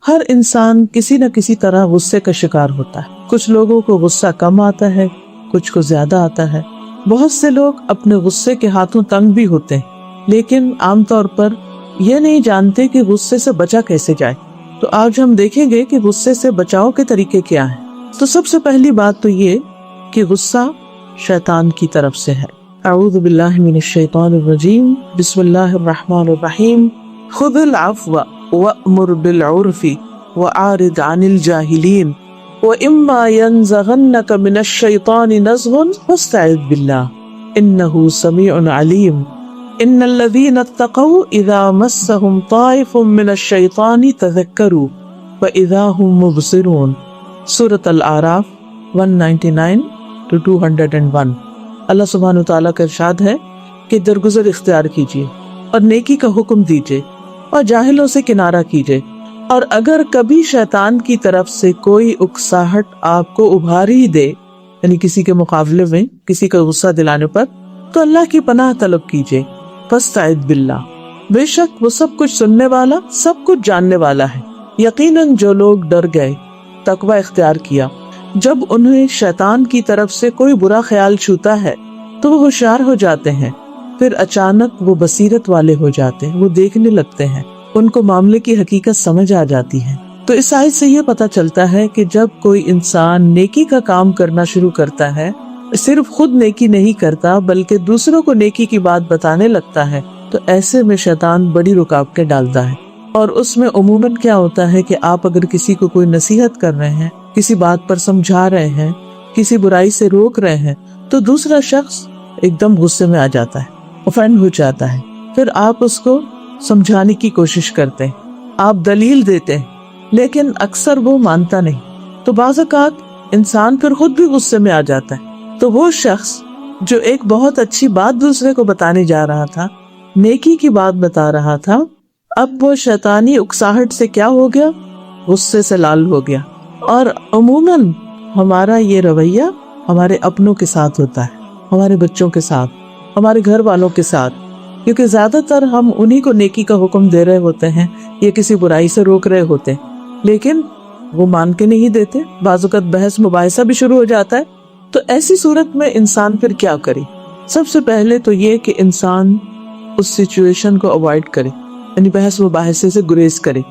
ہر انسان کسی نہ کسی طرح غصے کا شکار ہوتا ہے. کچھ لوگوں کو غصہ کم آتا ہے، کچھ کو زیادہ آتا ہے. بہت سے لوگ اپنے غصے کے ہاتھوں تنگ بھی ہوتے ہیں، لیکن عام طور پر یہ نہیں جانتے کہ غصے سے بچا کیسے جائے. تو آج ہم دیکھیں گے کہ غصے سے بچاؤ کے طریقے کیا ہیں. تو سب سے پہلی بات تو یہ کہ غصہ شیطان کی طرف سے ہے. اعوذ باللہ من الشیطان الرجیم، بسم اللہ الرحمن الرحیم. خذ العفو وأمر بالعرف وأعرض عن الجاہلین وإما ينزغنك من الشیطان نزغ فاستعذ باللہ إنہ سمیع علیم. ان الذین اتقوا اذا مسهم طائف من الشیطان تذکروا فاذا هم مبصرون. سورۃ الاعراف 199-201. اللہ سبحانہ وتعالیٰ کا ارشاد ہے کہ درگزر اختیار کیجیے اور نیکی کا حکم دیجیے اور جاہلوں سے کنارہ کیجیے. اور اگر کبھی شیطان کی طرف سے کوئی اکساہٹ آپ کو ابھار ہی دے، یعنی کسی کے مقابلے میں کسی کا غصہ دلانے پر، تو اللہ کی پناہ طلب کیجیے. فاستعذ باللہ، بے شک وہ سب کچھ سننے والا، سب کچھ جاننے والا ہے. یقیناً جو لوگ ڈر گئے، تقوی اختیار کیا، جب انہیں شیطان کی طرف سے کوئی برا خیال چھوتا ہے تو وہ ہوشیار ہو جاتے ہیں، پھر اچانک وہ بصیرت والے ہو جاتے ہیں، وہ دیکھنے لگتے ہیں، ان کو معاملے کی حقیقت سمجھ آ جاتی ہے. تو اس آیت سے یہ پتہ چلتا ہے کہ جب کوئی انسان نیکی کا کام کرنا شروع کرتا ہے، صرف خود نیکی نہیں کرتا بلکہ دوسروں کو نیکی کی بات بتانے لگتا ہے، تو ایسے میں شیطان بڑی رکاوٹیں ڈالتا ہے. اور اس میں عموماً کیا ہوتا ہے کہ آپ اگر کسی کو کوئی نصیحت کر رہے ہیں، کسی بات پر سمجھا رہے ہیں، کسی برائی سے روک رہے ہیں، تو دوسرا شخص ایک دم غصے میں آ جاتا ہے، اوفینڈ ہو جاتا ہے. پھر آپ اس کو سمجھانے کی کوشش کرتے ہیں، آپ دلیل دیتے ہیں، لیکن اکثر وہ مانتا نہیں. تو بعض اوقات انسان پھر خود بھی غصے میں آ جاتا ہے. تو وہ شخص جو ایک بہت اچھی بات دوسرے کو بتانے جا رہا تھا، نیکی کی بات بتا رہا تھا، اب وہ شیطانی اکساہٹ سے کیا ہو گیا؟ غصے سے لال ہو گیا. اور عموماً ہمارا یہ رویہ ہمارے اپنوں کے ساتھ ہوتا ہے، ہمارے بچوں کے ساتھ، ہمارے گھر والوں کے ساتھ، کیونکہ زیادہ تر ہم انہی کو نیکی کا حکم دے رہے ہوتے ہیں یا کسی برائی سے روک رہے ہوتے ہیں، لیکن وہ مان کے نہیں دیتے. بعض اوقات بحث مباحثہ بھی شروع ہو جاتا ہے. تو ایسی صورت میں انسان پھر کیا کرے؟ سب سے پہلے تو یہ کہ انسان اس سچویشن کو اوائڈ کرے، یعنی بحث مباحثے سے گریز کرے،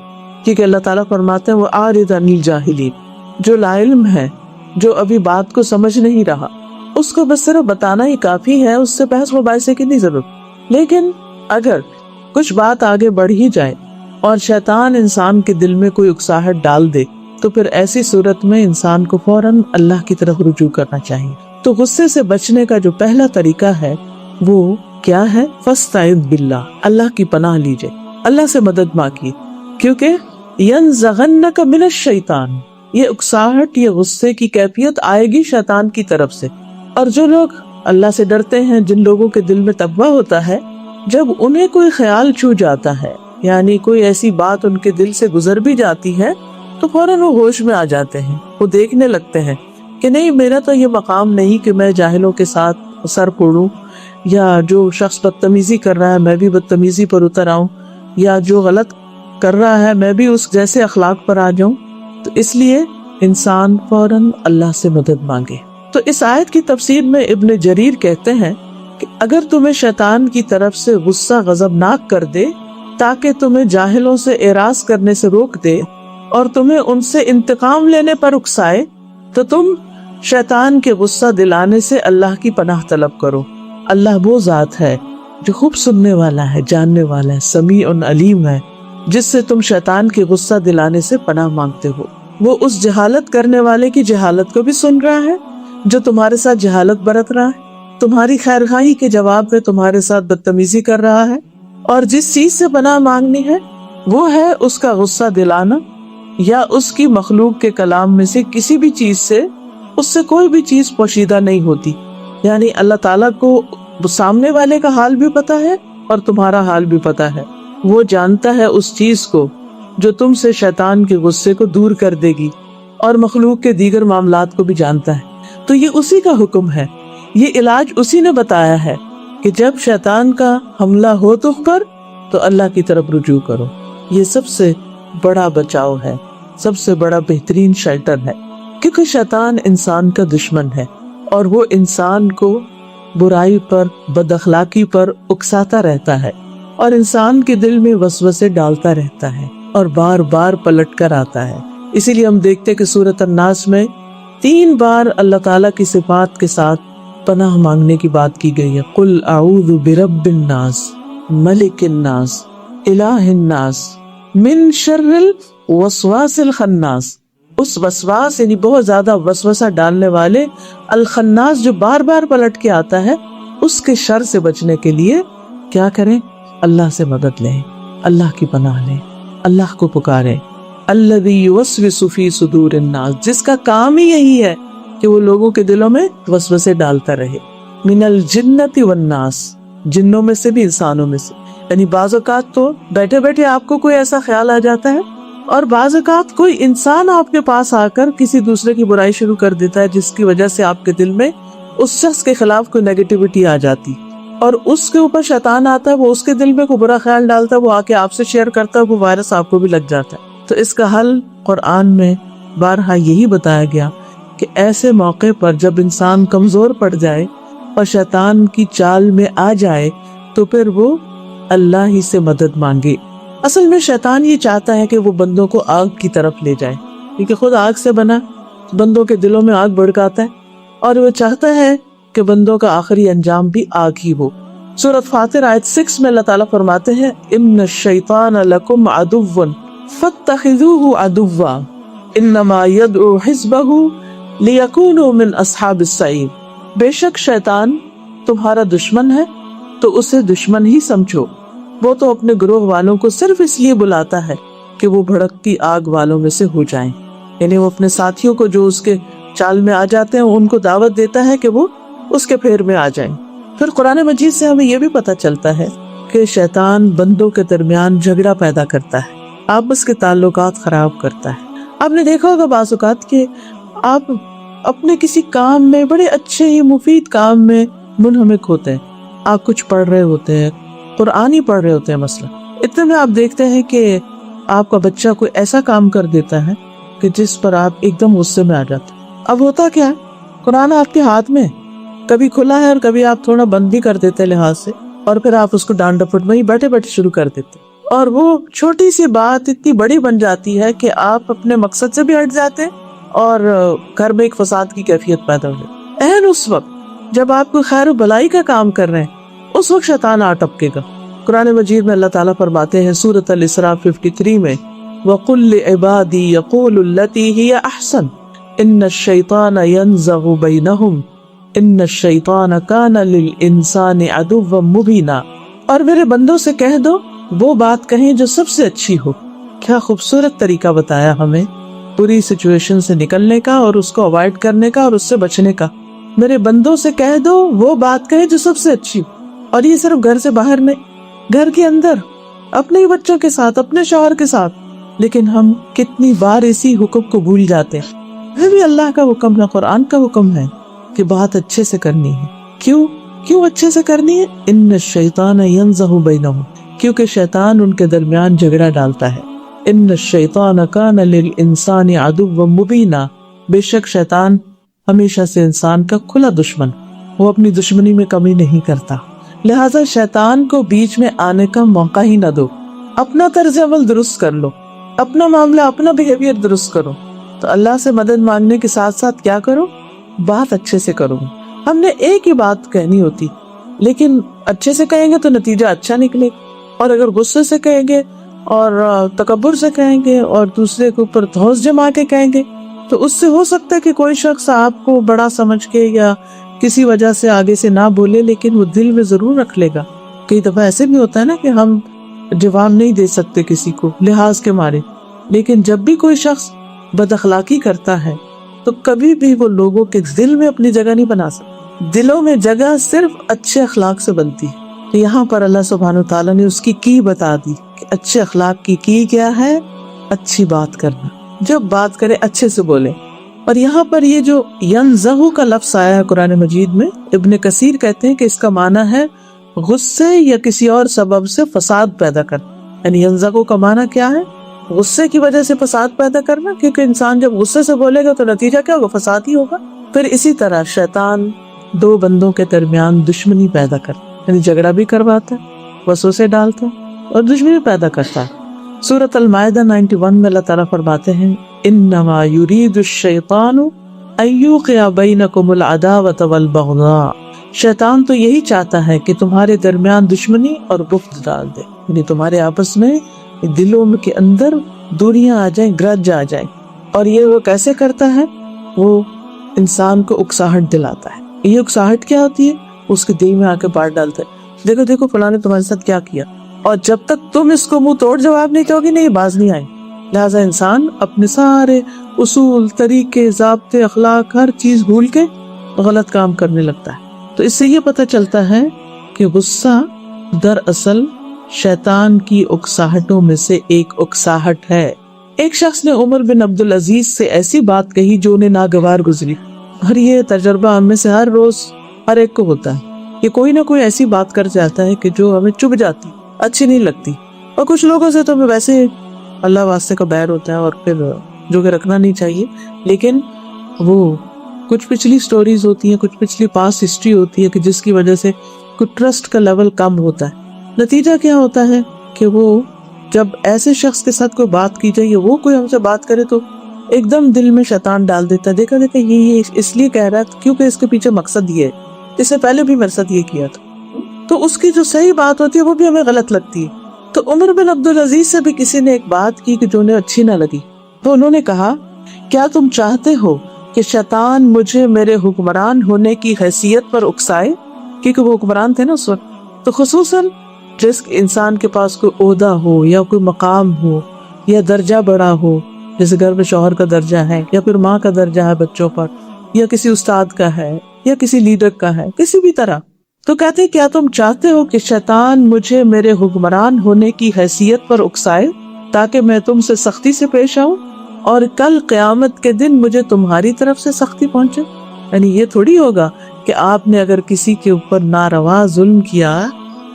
کیونکہ اللہ تعالیٰ فرماتے ہیں وَأَعْرِضْ عَنِ الْجَاهِلِينَ. جو لا علم ہے، جو ابھی بات کو سمجھ نہیں رہا، اس کو بس صرف بتانا ہی کافی ہے، اس سے بحث مباحثے کی نہیں ضرورت. لیکن اگر کچھ بات آگے بڑھ ہی جائے اور شیطان انسان کے دل میں کوئی اکساہٹ ڈال دے، تو پھر ایسی صورت میں انسان کو فوراً اللہ کی طرف رجوع کرنا چاہیے. تو غصے سے بچنے کا جو پہلا طریقہ ہے وہ کیا ہے؟ فاستعذ باللہ، اللہ کی پناہ لیجئے، اللہ سے مدد مانگیے. کیونکہ ینزغنک من الشیطان، یہ اکساہٹ، یہ غصے کی کیفیت آئے گی شیطان کی طرف سے. اور جو لوگ اللہ سے ڈرتے ہیں، جن لوگوں کے دل میں تقویٰ ہوتا ہے، جب انہیں کوئی خیال چھو جاتا ہے، یعنی کوئی ایسی بات ان کے دل سے گزر بھی جاتی ہے، تو فوراً وہ ہوش میں آ جاتے ہیں، وہ دیکھنے لگتے ہیں کہ نہیں، میرا تو یہ مقام نہیں کہ میں جاہلوں کے ساتھ سر پھوڑوں، یا جو شخص بدتمیزی کر رہا ہے میں بھی بدتمیزی پر اتر آؤں، یا جو غلط کر رہا ہے میں بھی اس جیسے اخلاق پر آ جاؤں. تو اس لیے انسان فوراً اللہ سے مدد مانگے. تو اس آیت کی تفسیر میں ابن جریر کہتے ہیں کہ اگر تمہیں شیطان کی طرف سے غصہ غضبناک کر دے تاکہ تمہیں جاہلوں سے اعراض کرنے سے روک دے اور تمہیں ان سے انتقام لینے پر اکسائے، تو تم شیطان کے غصہ دلانے سے اللہ کی پناہ طلب کرو. اللہ وہ ذات ہے جو خوب سننے والا ہے، جاننے والا ہے، سمیع علیم ہے، جس سے تم شیطان کے غصہ دلانے سے پناہ مانگتے ہو. وہ اس جہالت کرنے والے کی جہالت کو بھی سن رہا ہے جو تمہارے ساتھ جہالت برت رہا ہے، تمہاری خیرخواہی کے جواب میں تمہارے ساتھ بدتمیزی کر رہا ہے. اور جس چیز سے پناہ مانگنی ہے وہ ہے اس کا غصہ دلانا، یا اس کی مخلوق کے کلام میں سے کسی بھی چیز سے اس سے کوئی بھی چیز پوشیدہ نہیں ہوتی. یعنی اللہ تعالیٰ کو سامنے والے کا حال بھی پتا ہے اور تمہارا حال بھی پتا ہے. وہ جانتا ہے اس چیز کو جو تم سے شیطان کے غصے کو دور کر دے گی، اور مخلوق کے دیگر معاملات کو بھی جانتا ہے. تو یہ اسی کا حکم ہے، یہ علاج اسی نے بتایا ہے کہ جب شیطان کا حملہ ہو تم پر تو اللہ کی طرف رجوع کرو. یہ سب سے بڑا بچاؤ ہے. سب سے بڑا بہترین شیلٹر ہے، کیونکہ شیطان انسان کا دشمن ہے اور وہ انسان کو برائی پر، بد اخلاقی پر اکساتا رہتا ہے اور انسان کے دل میں وسوسے ڈالتا رہتا ہے اور بار بار پلٹ کر آتا ہے۔ اسی لیے ہم دیکھتے کہ سورۃ الناس میں 3 بار اللہ تعالیٰ کی صفات کے ساتھ پناہ مانگنے کی بات کی گئی ہے۔ قل اعوذ برب الناس ملک الناس الہ الناس من شر الوسواس الخناس۔ اس وسواس یعنی بہت زیادہ وسوسہ ڈالنے والے، الخناس جو بار بار پلٹ کے آتا ہے، اس کے شر سے بچنے کے لیے کیا کریں؟ اللہ سے مدد لیں، اللہ کی پناہ لیں، اللہ کو پکاریں۔ الذی یوسوس فی صدور الناس، جس کا کام ہی یہی ہے کہ وہ لوگوں کے دلوں میں وسوسے ڈالتا رہے۔ من الجنۃ والناس، جنوں میں سے بھی انسانوں میں سے، یعنی بعض اوقات تو بیٹھے بیٹھے آپ کو کوئی ایسا خیال آ جاتا ہے، اور بعض اوقات کوئی انسان آپ کے پاس آ کر کسی دوسرے کی برائی شروع کر دیتا ہے، جس کی وجہ سے آپ کے دل میں اس شخص کے خلاف کوئی نیگیٹیوٹی آ جاتی، اور اس کے اوپر شیطان آتا ہے، وہ اس کے دل میں کوئی برا خیال ڈالتا ہے، وہ آ کے آپ سے شیئر کرتا ہے، وہ وائرس آپ کو بھی لگ جاتا ہے۔ تو اس کا حل قرآن میں بارہا یہی بتایا گیا کہ ایسے موقع پر جب انسان کمزور پڑ جائے اور شیطان کی چال میں آ جائے تو پھر وہ اللہ ہی سے مدد مانگے۔ اصل میں شیطان یہ چاہتا ہے کہ وہ بندوں کو آگ کی طرف لے جائے، کیونکہ خود آگ سے بنا، بندوں کے دلوں میں آگ بھڑکاتا ہے، اور وہ چاہتا ہے کہ بندوں کا آخری انجام بھی آگ ہی ہو۔ سورۃ فاطر آیت 6 میں اللہ تعالیٰ فرماتے ہیں ان الشیطان لکم عدو فاتخذوه عدوا انما يدعو حزبه ليكونوا من اصحاب السعیر۔ بے شک شیطان تمہارا دشمن ہے تو اسے دشمن ہی سمجھو، وہ تو اپنے گروہ والوں کو صرف اس لیے بلاتا ہے کہ وہ بھڑکتی آگ والوں میں سے ہو جائیں، یعنی وہ اپنے ساتھیوں کو جو اس کے چال میں آ جاتے ہیں ان کو دعوت دیتا ہے کہ وہ اس کے پھیر میں آ جائیں۔ پھر قرآن مجید سے ہمیں یہ بھی پتہ چلتا ہے کہ شیطان بندوں کے درمیان جھگڑا پیدا کرتا ہے، آپس کے تعلقات خراب کرتا ہے۔ آپ نے دیکھا ہوگا بعض اوقات کہ آپ اپنے کسی کام میں، بڑے اچھے ہی مفید کام میں منہمک ہوتے ہیں، آپ کچھ پڑھ رہے ہوتے ہیں، قرآن ہی پڑھ رہے ہوتے ہیں مثلا، اتنے میں آپ دیکھتے ہیں کہ آپ کا بچہ کوئی ایسا کام کر دیتا ہے کہ جس پر آپ ایک دم غصے میں آ جاتے ہیں۔ اب ہوتا کیا ہے، قرآن آپ کے ہاتھ میں کبھی کھلا ہے اور کبھی آپ تھوڑا بند بھی کر دیتے ہیں لحاظ سے، اور پھر آپ اس کو ڈانٹ ڈپٹ وہیں بیٹھے بیٹھے شروع کر دیتے، اور وہ چھوٹی سی بات اتنی بڑی بن جاتی ہے کہ آپ اپنے مقصد سے بھی ہٹ جاتے ہیں اور گھر میں ایک فساد کی کیفیت پیدا ہو جاتی ہے۔ اس وقت جب آپ کو خیر و بلائی کا کام کر رہے ہیں، اس وقت شیطان آ ٹپکے گا۔ قرآن مجید میں اللہ تعالیٰ فرماتے ہیں سورۃ الاسراء 53 میں وَقُلْ لِعِبَادِي يَقُولُوا الَّتِي هِيَ أَحْسَنُ إِنَّ الشَّيْطَانَ يَنزَغُ بَيْنَهُمْ إِنَّ الشَّيْطَانَ كَانَ لِلْإِنسَانِ عَدُوًّا مُبِينًا۔ اور میرے بندوں سے کہہ دو وہ بات کہیں جو سب سے اچھی ہو۔ کیا خوبصورت طریقہ بتایا ہمیں پوری سچویشن سے نکلنے کا اور اس کو اوائڈ کرنے کا اور اس سے بچنے کا۔ میرے بندوں سے کہہ دو وہ بات کہیں جو سب سے اچھی ہو، اور یہ صرف گھر سے باہر نہیں، گھر کے اندر اپنے بچوں کے ساتھ، اپنے شوہر کے ساتھ۔ لیکن ہم کتنی بار اسی حکم کو بھول جاتے ہیں۔ یہ بھی اللہ کا حکم ہے، قرآن کا حکم ہے کہ بات اچھے سے کرنی ہے۔ کیوں اچھے سے کرنی ہے؟ ان الشیطان ینزغ بینہم، کیونکہ شیطان ان کے درمیان جھگڑا ڈالتا ہے۔ ان الشیطان کان للانسان عدوا مبینا، بے شک شیطان ہمیشہ سے انسان کا کھلا دشمن، وہ اپنی دشمنی میں کمی نہیں کرتا، لہٰذا شیطان کو بیچ میں آنے کا موقع ہی نہ دو۔ اپنا طرز عمل درست کر لو، اپنا معاملہ، اپنا بیہیویئر درست کرو۔ تو اللہ سے مدد مانگنے کے ساتھ ساتھ کیا کرو؟ بات اچھے سے کرو۔ ہم نے ایک ہی بات کہنی ہوتی، لیکن اچھے سے کہیں گے تو نتیجہ اچھا نکلے، اور اگر غصے سے کہیں گے اور تکبر سے کہیں گے اور دوسرے کے اوپر دھوس جما کے کہیں گے تو اس سے ہو سکتا ہے کہ کوئی شخص آپ کو بڑا سمجھ کے یا کسی وجہ سے آگے سے نہ بولے، لیکن وہ دل میں ضرور رکھ لے گا۔ کئی دفعہ ایسے بھی ہوتا ہے نا کہ ہم جواب نہیں دے سکتے کسی کو لحاظ کے مارے، لیکن جب بھی کوئی شخص بد اخلاقی کرتا ہے تو کبھی بھی وہ لوگوں کے دل میں اپنی جگہ نہیں بنا سکتا۔ دلوں میں جگہ صرف اچھے اخلاق سے بنتی ہے۔ یہاں پر اللہ سبحانہ وتعالیٰ نے اس کی بتا دی کہ اچھے اخلاق کی کیا ہے؟ اچھی بات کرنا، جب بات کرے اچھے سے بولے۔ اور یہاں پر یہ جو ینزغ کا لفظ آیا ہے قرآن مجید میں، ابن کثیر کہتے ہیں کہ اس کا معنی ہے غصے یا کسی اور سبب سے فساد پیدا کرنا۔ یعنی ینزغ کا معنی کیا ہے؟ غصے کی وجہ سے فساد پیدا کرنا، کیونکہ انسان جب غصے سے بولے گا تو نتیجہ کیا ہوگا؟ فساد ہی ہوگا۔ پھر اسی طرح شیطان دو بندوں کے درمیان دشمنی پیدا کرتا، یعنی جھگڑا بھی کرواتا ہے، وسوسے ڈالتا ہے اور دشمنی پیدا کرتا ہے۔ سورۃ المائدہ 91 میں اللہ تعالیٰ فرماتے ہیں انما یرید الشیطان ان یوقع بینکم العداوۃ والبغضاء، شیطان تو یہی چاہتا ہے کہ تمہارے درمیان دشمنی اور بغض ڈال دے، یعنی تمہارے آپس میں دلوں کے اندر دوریاں آ جائیں، گرج آ جائیں۔ اور یہ وہ کیسے کرتا ہے؟ وہ انسان کو اکساہٹ دلاتا ہے۔ یہ اکساہٹ کیا ہوتی ہے؟ اس کے دل میں آ کے بات ڈالتا ہے، دیکھو دیکھو فلاں نے تمہارے ساتھ کیا کیا، اور جب تک تم اس کو منہ توڑ جواب نہیں دو گی نہیں باز نہیں آئے۔ لہٰذا انسان اپنے سارے اصول، طریقے، ضابطے، اخلاق، ہر چیز بھول کے غلط کام کرنے لگتا ہے۔ تو اس سے یہ پتہ چلتا ہے کہ غصہ دراصل شیطان کی اکساہٹوں میں سے ایک اکساہٹ ہے۔ ایک شخص نے عمر بن عبدالعزیز سے ایسی بات کہی جو انہیں ناگوار گزری، اور یہ تجربہ ہم میں سے ہر روز ہر ایک کو ہوتا ہے کہ کوئی نہ کوئی ایسی بات کر جاتا ہے کہ جو ہمیں چبھ جاتی، اچھی نہیں لگتی، اور کچھ لوگوں سے تو ہمیں ویسے اللہ واسطے کا بیر ہوتا ہے اور پھر جو کہ رکھنا نہیں چاہیے، لیکن وہ کچھ پچھلی سٹوریز ہوتی ہیں، کچھ پچھلی پاس ہسٹری ہوتی ہے کہ جس کی وجہ سے کچھ ٹرسٹ کا لیول کم ہوتا ہے۔ نتیجہ کیا ہوتا ہے کہ وہ جب ایسے شخص کے ساتھ کوئی بات کی جائے، وہ کوئی ہم سے بات کرے تو ایک دم دل میں شیطان ڈال دیتا ہے، دیکھا دیکھا یہ اس لیے کہہ رہا ہے کیونکہ اس کے پیچھے مقصد یہ ہے، اس سے پہلے بھی میرے ساتھ یہ کیا تھا، تو اس کی جو صحیح بات ہوتی ہے وہ بھی ہمیں غلط لگتی ہے۔ تو عمر بن عبدالعزیز سے بھی کسی نے ایک بات کی کہ جو انہیں اچھی نہ لگی، تو انہوں نے کہا کیا تم چاہتے ہو کہ شیطان مجھے میرے حکمران ہونے کی حیثیت پر اکسائے؟ کیونکہ وہ حکمران تھے نا اس وقت۔ تو خصوصاً جس انسان کے پاس کوئی عہدہ ہو یا کوئی مقام ہو یا درجہ بڑا ہو، جیسے گھر میں شوہر کا درجہ ہے یا پھر ماں کا درجہ ہے بچوں پر، یا کسی استاد کا ہے یا کسی لیڈر کا ہے، کسی بھی طرح، تو کہتے کیا تم چاہتے ہو کہ شیطان مجھے میرے حکمران ہونے کی حیثیت پر اکسائے تاکہ میں تم سے سختی سے پیش آؤں اور کل قیامت کے دن مجھے تمہاری طرف سے سختی پہنچے؟ یعنی یہ تھوڑی ہوگا کہ آپ نے اگر کسی کے اوپر ناروا ظلم کیا،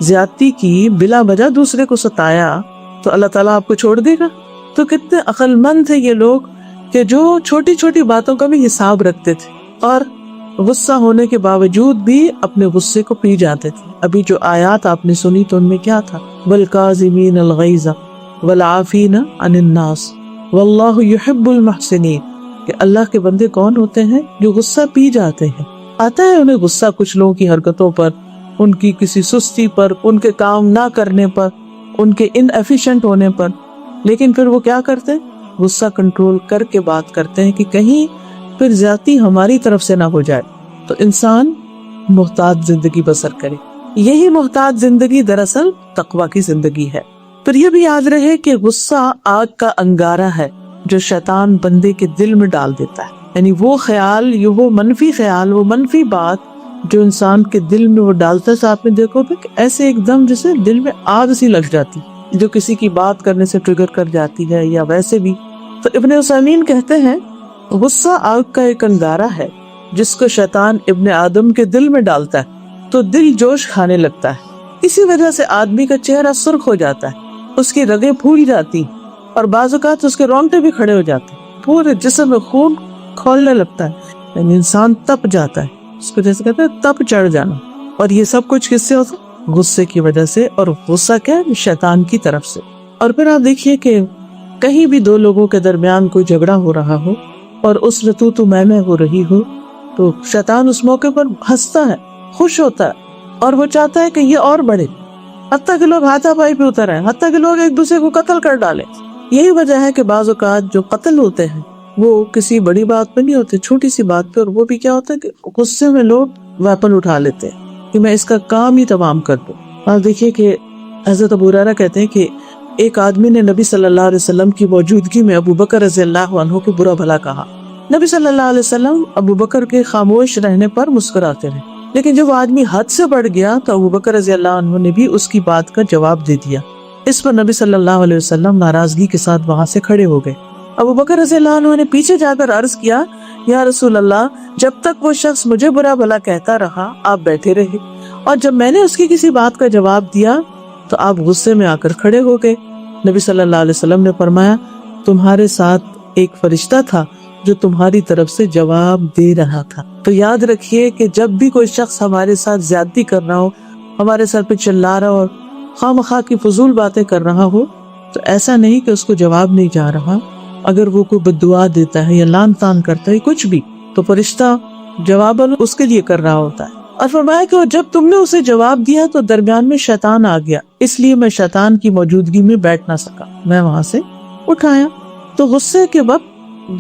زیادتی کی، بلا وجہ دوسرے کو ستایا، تو اللہ تعالیٰ آپ کو چھوڑ دے گا؟ تو کتنے عقل مند تھے یہ لوگ کہ جو چھوٹی چھوٹی باتوں کا بھی حساب رکھتے تھے اور غصہ ہونے کے باوجود بھی اپنے غصے کو پی جاتے تھے۔ ابھی جو آیات آپ نے سنی تو ان میں کیا تھا؟ وَالْكَاظِمِينَ الْغَيْظَ وَالْعَافِينَ عَنِ النَّاسِ وَاللَّهُ يُحِبُّ الْمُحْسِنِينَ، کہ اللہ کے بندے کون ہوتے ہیں؟ جو غصہ پی جاتے ہیں۔ آتا ہے انہیں غصہ کچھ لوگوں کی حرکتوں پر، ان کی کسی سستی پر، ان کے کام نہ کرنے پر، ان کے ان ایفیشینٹ ہونے پر، لیکن پھر وہ کیا کرتے ہیں؟ غصہ کنٹرول کر کے بات کرتے ہیں کہ کہیں پھر زیادتی ہماری طرف سے نہ ہو جائے۔ تو انسان محتاط زندگی بسر کرے، یہی محتاط زندگی دراصل تقوی کی زندگی ہے۔ پھر یہ بھی یاد رہے کہ غصہ آگ کا انگارہ ہے جو شیطان بندے کے دل میں ڈال دیتا ہے، یعنی وہ خیال، وہ منفی خیال، وہ منفی بات جو انسان کے دل میں وہ ڈالتا ہے، آپ نے دیکھو کہ ایسے ایک دم جیسے دل میں آگ سی لگ جاتی، جو کسی کی بات کرنے سے ٹریگر کر جاتی ہے یا ویسے بھی۔ تو ابن عثیمین کہتے ہیں غصہ آگ کا ایک انگارہ ہے جس کو شیطان ابن آدم کے دل میں ڈالتا ہے تو دل جوش کھانے لگتا ہے، اسی وجہ سے آدمی کا چہرہ سرخ ہو جاتا ہے، اس کی رگیں پھول جاتی اور بعض اوقات اس کے رونگٹے بھی کھڑے ہو جاتے، پورے جسم میں خون کھولنے لگتا ہے، یعنی انسان تپ جاتا ہے، اس کو جیسے کہتے ہیں تپ چڑھ جانا۔ اور یہ سب کچھ کس سے ہوتا ہے؟ غصے کی وجہ سے، اور غصہ کیا ہے؟ شیطان کی طرف سے۔ اور پھر آپ دیکھیے کہ کہیں بھی دو لوگوں کے درمیان کوئی جھگڑا ہو رہا ہو اور اس میں تو میں ہو رہی ہو تو شیطان اس موقع پر ہنستا ہے، خوش ہوتا ہے، اور وہ چاہتا ہے کہ یہ اور بڑھے، حتیٰ کہ لوگ ہاتھا پائی پہ اتر آئے، حتیٰ کہ لوگ ایک دوسرے کو قتل کر ڈالیں۔ یہی وجہ ہے کہ بعض اوقات جو قتل ہوتے ہیں وہ کسی بڑی بات پہ نہیں ہوتے، چھوٹی سی بات پہ، اور وہ بھی کیا ہوتا ہے کہ غصے میں لوگ ویپن اٹھا لیتے ہیں کہ میں اس کا کام ہی تمام کر دوں۔ آپ دیکھیے کہ حضرت ابو ہریرہ کہتے ہیں کہ ایک آدمی نے نبی صلی اللہ علیہ وسلم کی موجودگی میں ابو بکر رضی اللہ عنہ کو برا بھلا کہا۔ نبی صلی اللہ علیہ وسلم ابو بکر کے خاموش رہنے پر مسکراتے رہے، لیکن جب وہ آدمی حد سے بڑھ گیا تو ابو بکر رضی اللہ عنہ نے بھی اس کی بات کا جواب دے دیا۔ اس پر نبی صلی اللہ علیہ وسلم ناراضگی کے ساتھ وہاں سے کھڑے ہو گئے۔ ابو بکر رضی اللہ عنہ نے پیچھے جا کر عرض کیا، یا رسول اللہ، جب تک وہ شخص مجھے برا بھلا کہتا رہا آپ بیٹھے رہے، اور جب میں نے اس کی کسی بات کا جواب دیا تو آپ غصے میں آ کر کھڑے ہو گئے۔ نبی صلی اللہ علیہ وسلم نے فرمایا تمہارے ساتھ ایک فرشتہ تھا جو تمہاری طرف سے جواب دے رہا تھا۔ تو یاد رکھیے کہ جب بھی کوئی شخص ہمارے ساتھ زیادتی کر رہا ہو، ہمارے سر پہ چلا رہا ہو اور خواہ مخواہ کی فضول باتیں کر رہا ہو، تو ایسا نہیں کہ اس کو جواب نہیں جا رہا۔ اگر وہ کوئی بد دعا دیتا ہے یا لان تان کرتا ہے کچھ بھی، تو فرشتہ جواب اس کے لیے کر رہا ہوتا ہے۔ اور فرمایا کہ جب تم نے اسے جواب دیا تو درمیان میں شیطان آ گیا، اس لیے میں شیطان کی موجودگی میں بیٹھ نہ سکا، میں وہاں سے اٹھایا۔ تو غصے کے وقت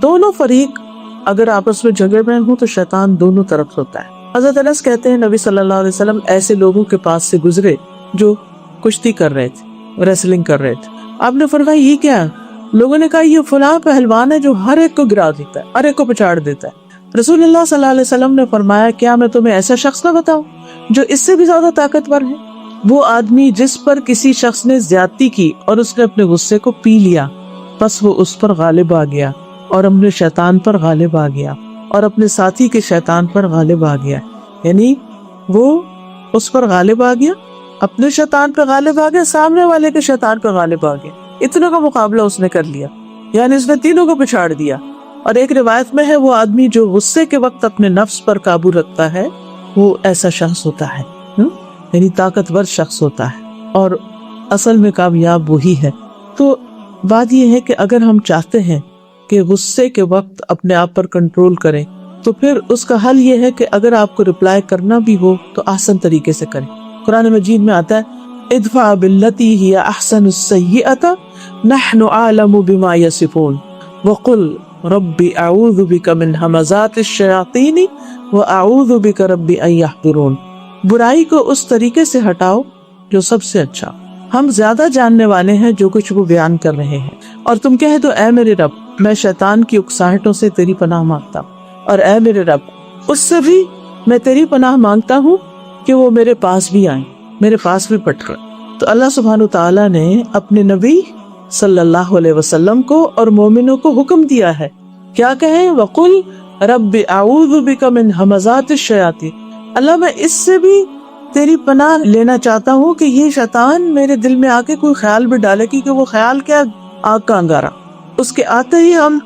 دونوں فریق اگر آپس میں جھگڑ رہے ہوں تو شیطان دونوں طرف ہوتا ہے۔ حضرت انس کہتے ہیں نبی صلی اللہ علیہ وسلم ایسے لوگوں کے پاس سے گزرے جو کشتی کر رہے تھے، ریسلنگ کر رہے تھے۔ آپ نے فرمایا یہ کیا؟ لوگوں نے کہا یہ فلاں پہلوان ہے جو ہر ایک کو گرا دیتا ہے، ہر ایک کو پچاڑ دیتا ہے۔ رسول اللہ صلی اللہ علیہ وسلم نے فرمایا کیا میں تمہیں ایسا شخص نہ بتاؤں جو اس سے بھی زیادہ طاقتور ہے؟ وہ آدمی جس پر کسی شخص نے زیادتی کی اور اس نے اپنے غصے کو پی لیا، بس وہ اس پر غالب آ گیا اور اپنے شیطان پر غالب آ گیا اور اپنے ساتھی کے شیطان پر غالب آ گیا۔ یعنی وہ اس پر غالب آ گیا، اپنے شیطان پر غالب آ گیا، سامنے والے کے شیطان پر غالب آ گیا۔ اتنوں کا مقابلہ اس نے کر لیا، یعنی اس نے تینوں کو پچھاڑ دیا۔ اور ایک روایت میں ہے وہ آدمی جو غصے کے وقت اپنے نفس پر قابو رکھتا ہے وہ ایسا شخص ہوتا ہے، یعنی طاقتور شخص ہوتا ہے، اور اصل میں کامیاب وہی ہے۔ تو بات یہ ہے کہ اگر ہم چاہتے ہیں کہ غصے کے وقت اپنے آپ پر کنٹرول کریں تو پھر اس کا حل یہ ہے کہ اگر آپ کو رپلائی کرنا بھی ہو تو آسان طریقے سے کریں۔ قرآن مجید میں آتا ہے ادفع باللتی ہی احسن السیئۃ نحن اعلم بما یصفون وقل رب اعوذ بک من ہمزات الشیاطین واعوذ بک رب ان یحضرون۔ برائی کو اس طریقے سے ہٹاؤ جو سب سے اچھا، ہم زیادہ جاننے والے ہیں جو کچھ وہ بیان کر رہے ہیں، اور تم کہہ دو اے میرے رب میں شیطان کی اکساہٹوں سے تیری پناہ مانگتا ہوں، اور اے میرے رب اس سے بھی میں تیری پناہ مانگتا ہوں کہ وہ میرے پاس بھی آئیں، میرے پاس بھی پٹکیں۔ تو اللہ سبحانہ تعالیٰ نے اپنے نبی صلی اللہ علیہ وسلم کو اور مومنوں کو حکم دیا ہے کیا کہیں؟ وَقُلْ رَبِّ أَعُوذُ بِكَ مِنْ ہَمَزَاتِ الشَّيَاطِينِ، اللہ میں اس سے بھی تیری پناہ لینا چاہتا ہوں کہ یہ شیطان میرے دل میں آ کے کوئی خیال بھی ڈالے، کیونکہ وہ خیال کیا آگ کا انگارہ، اس کے آتے ہی ہم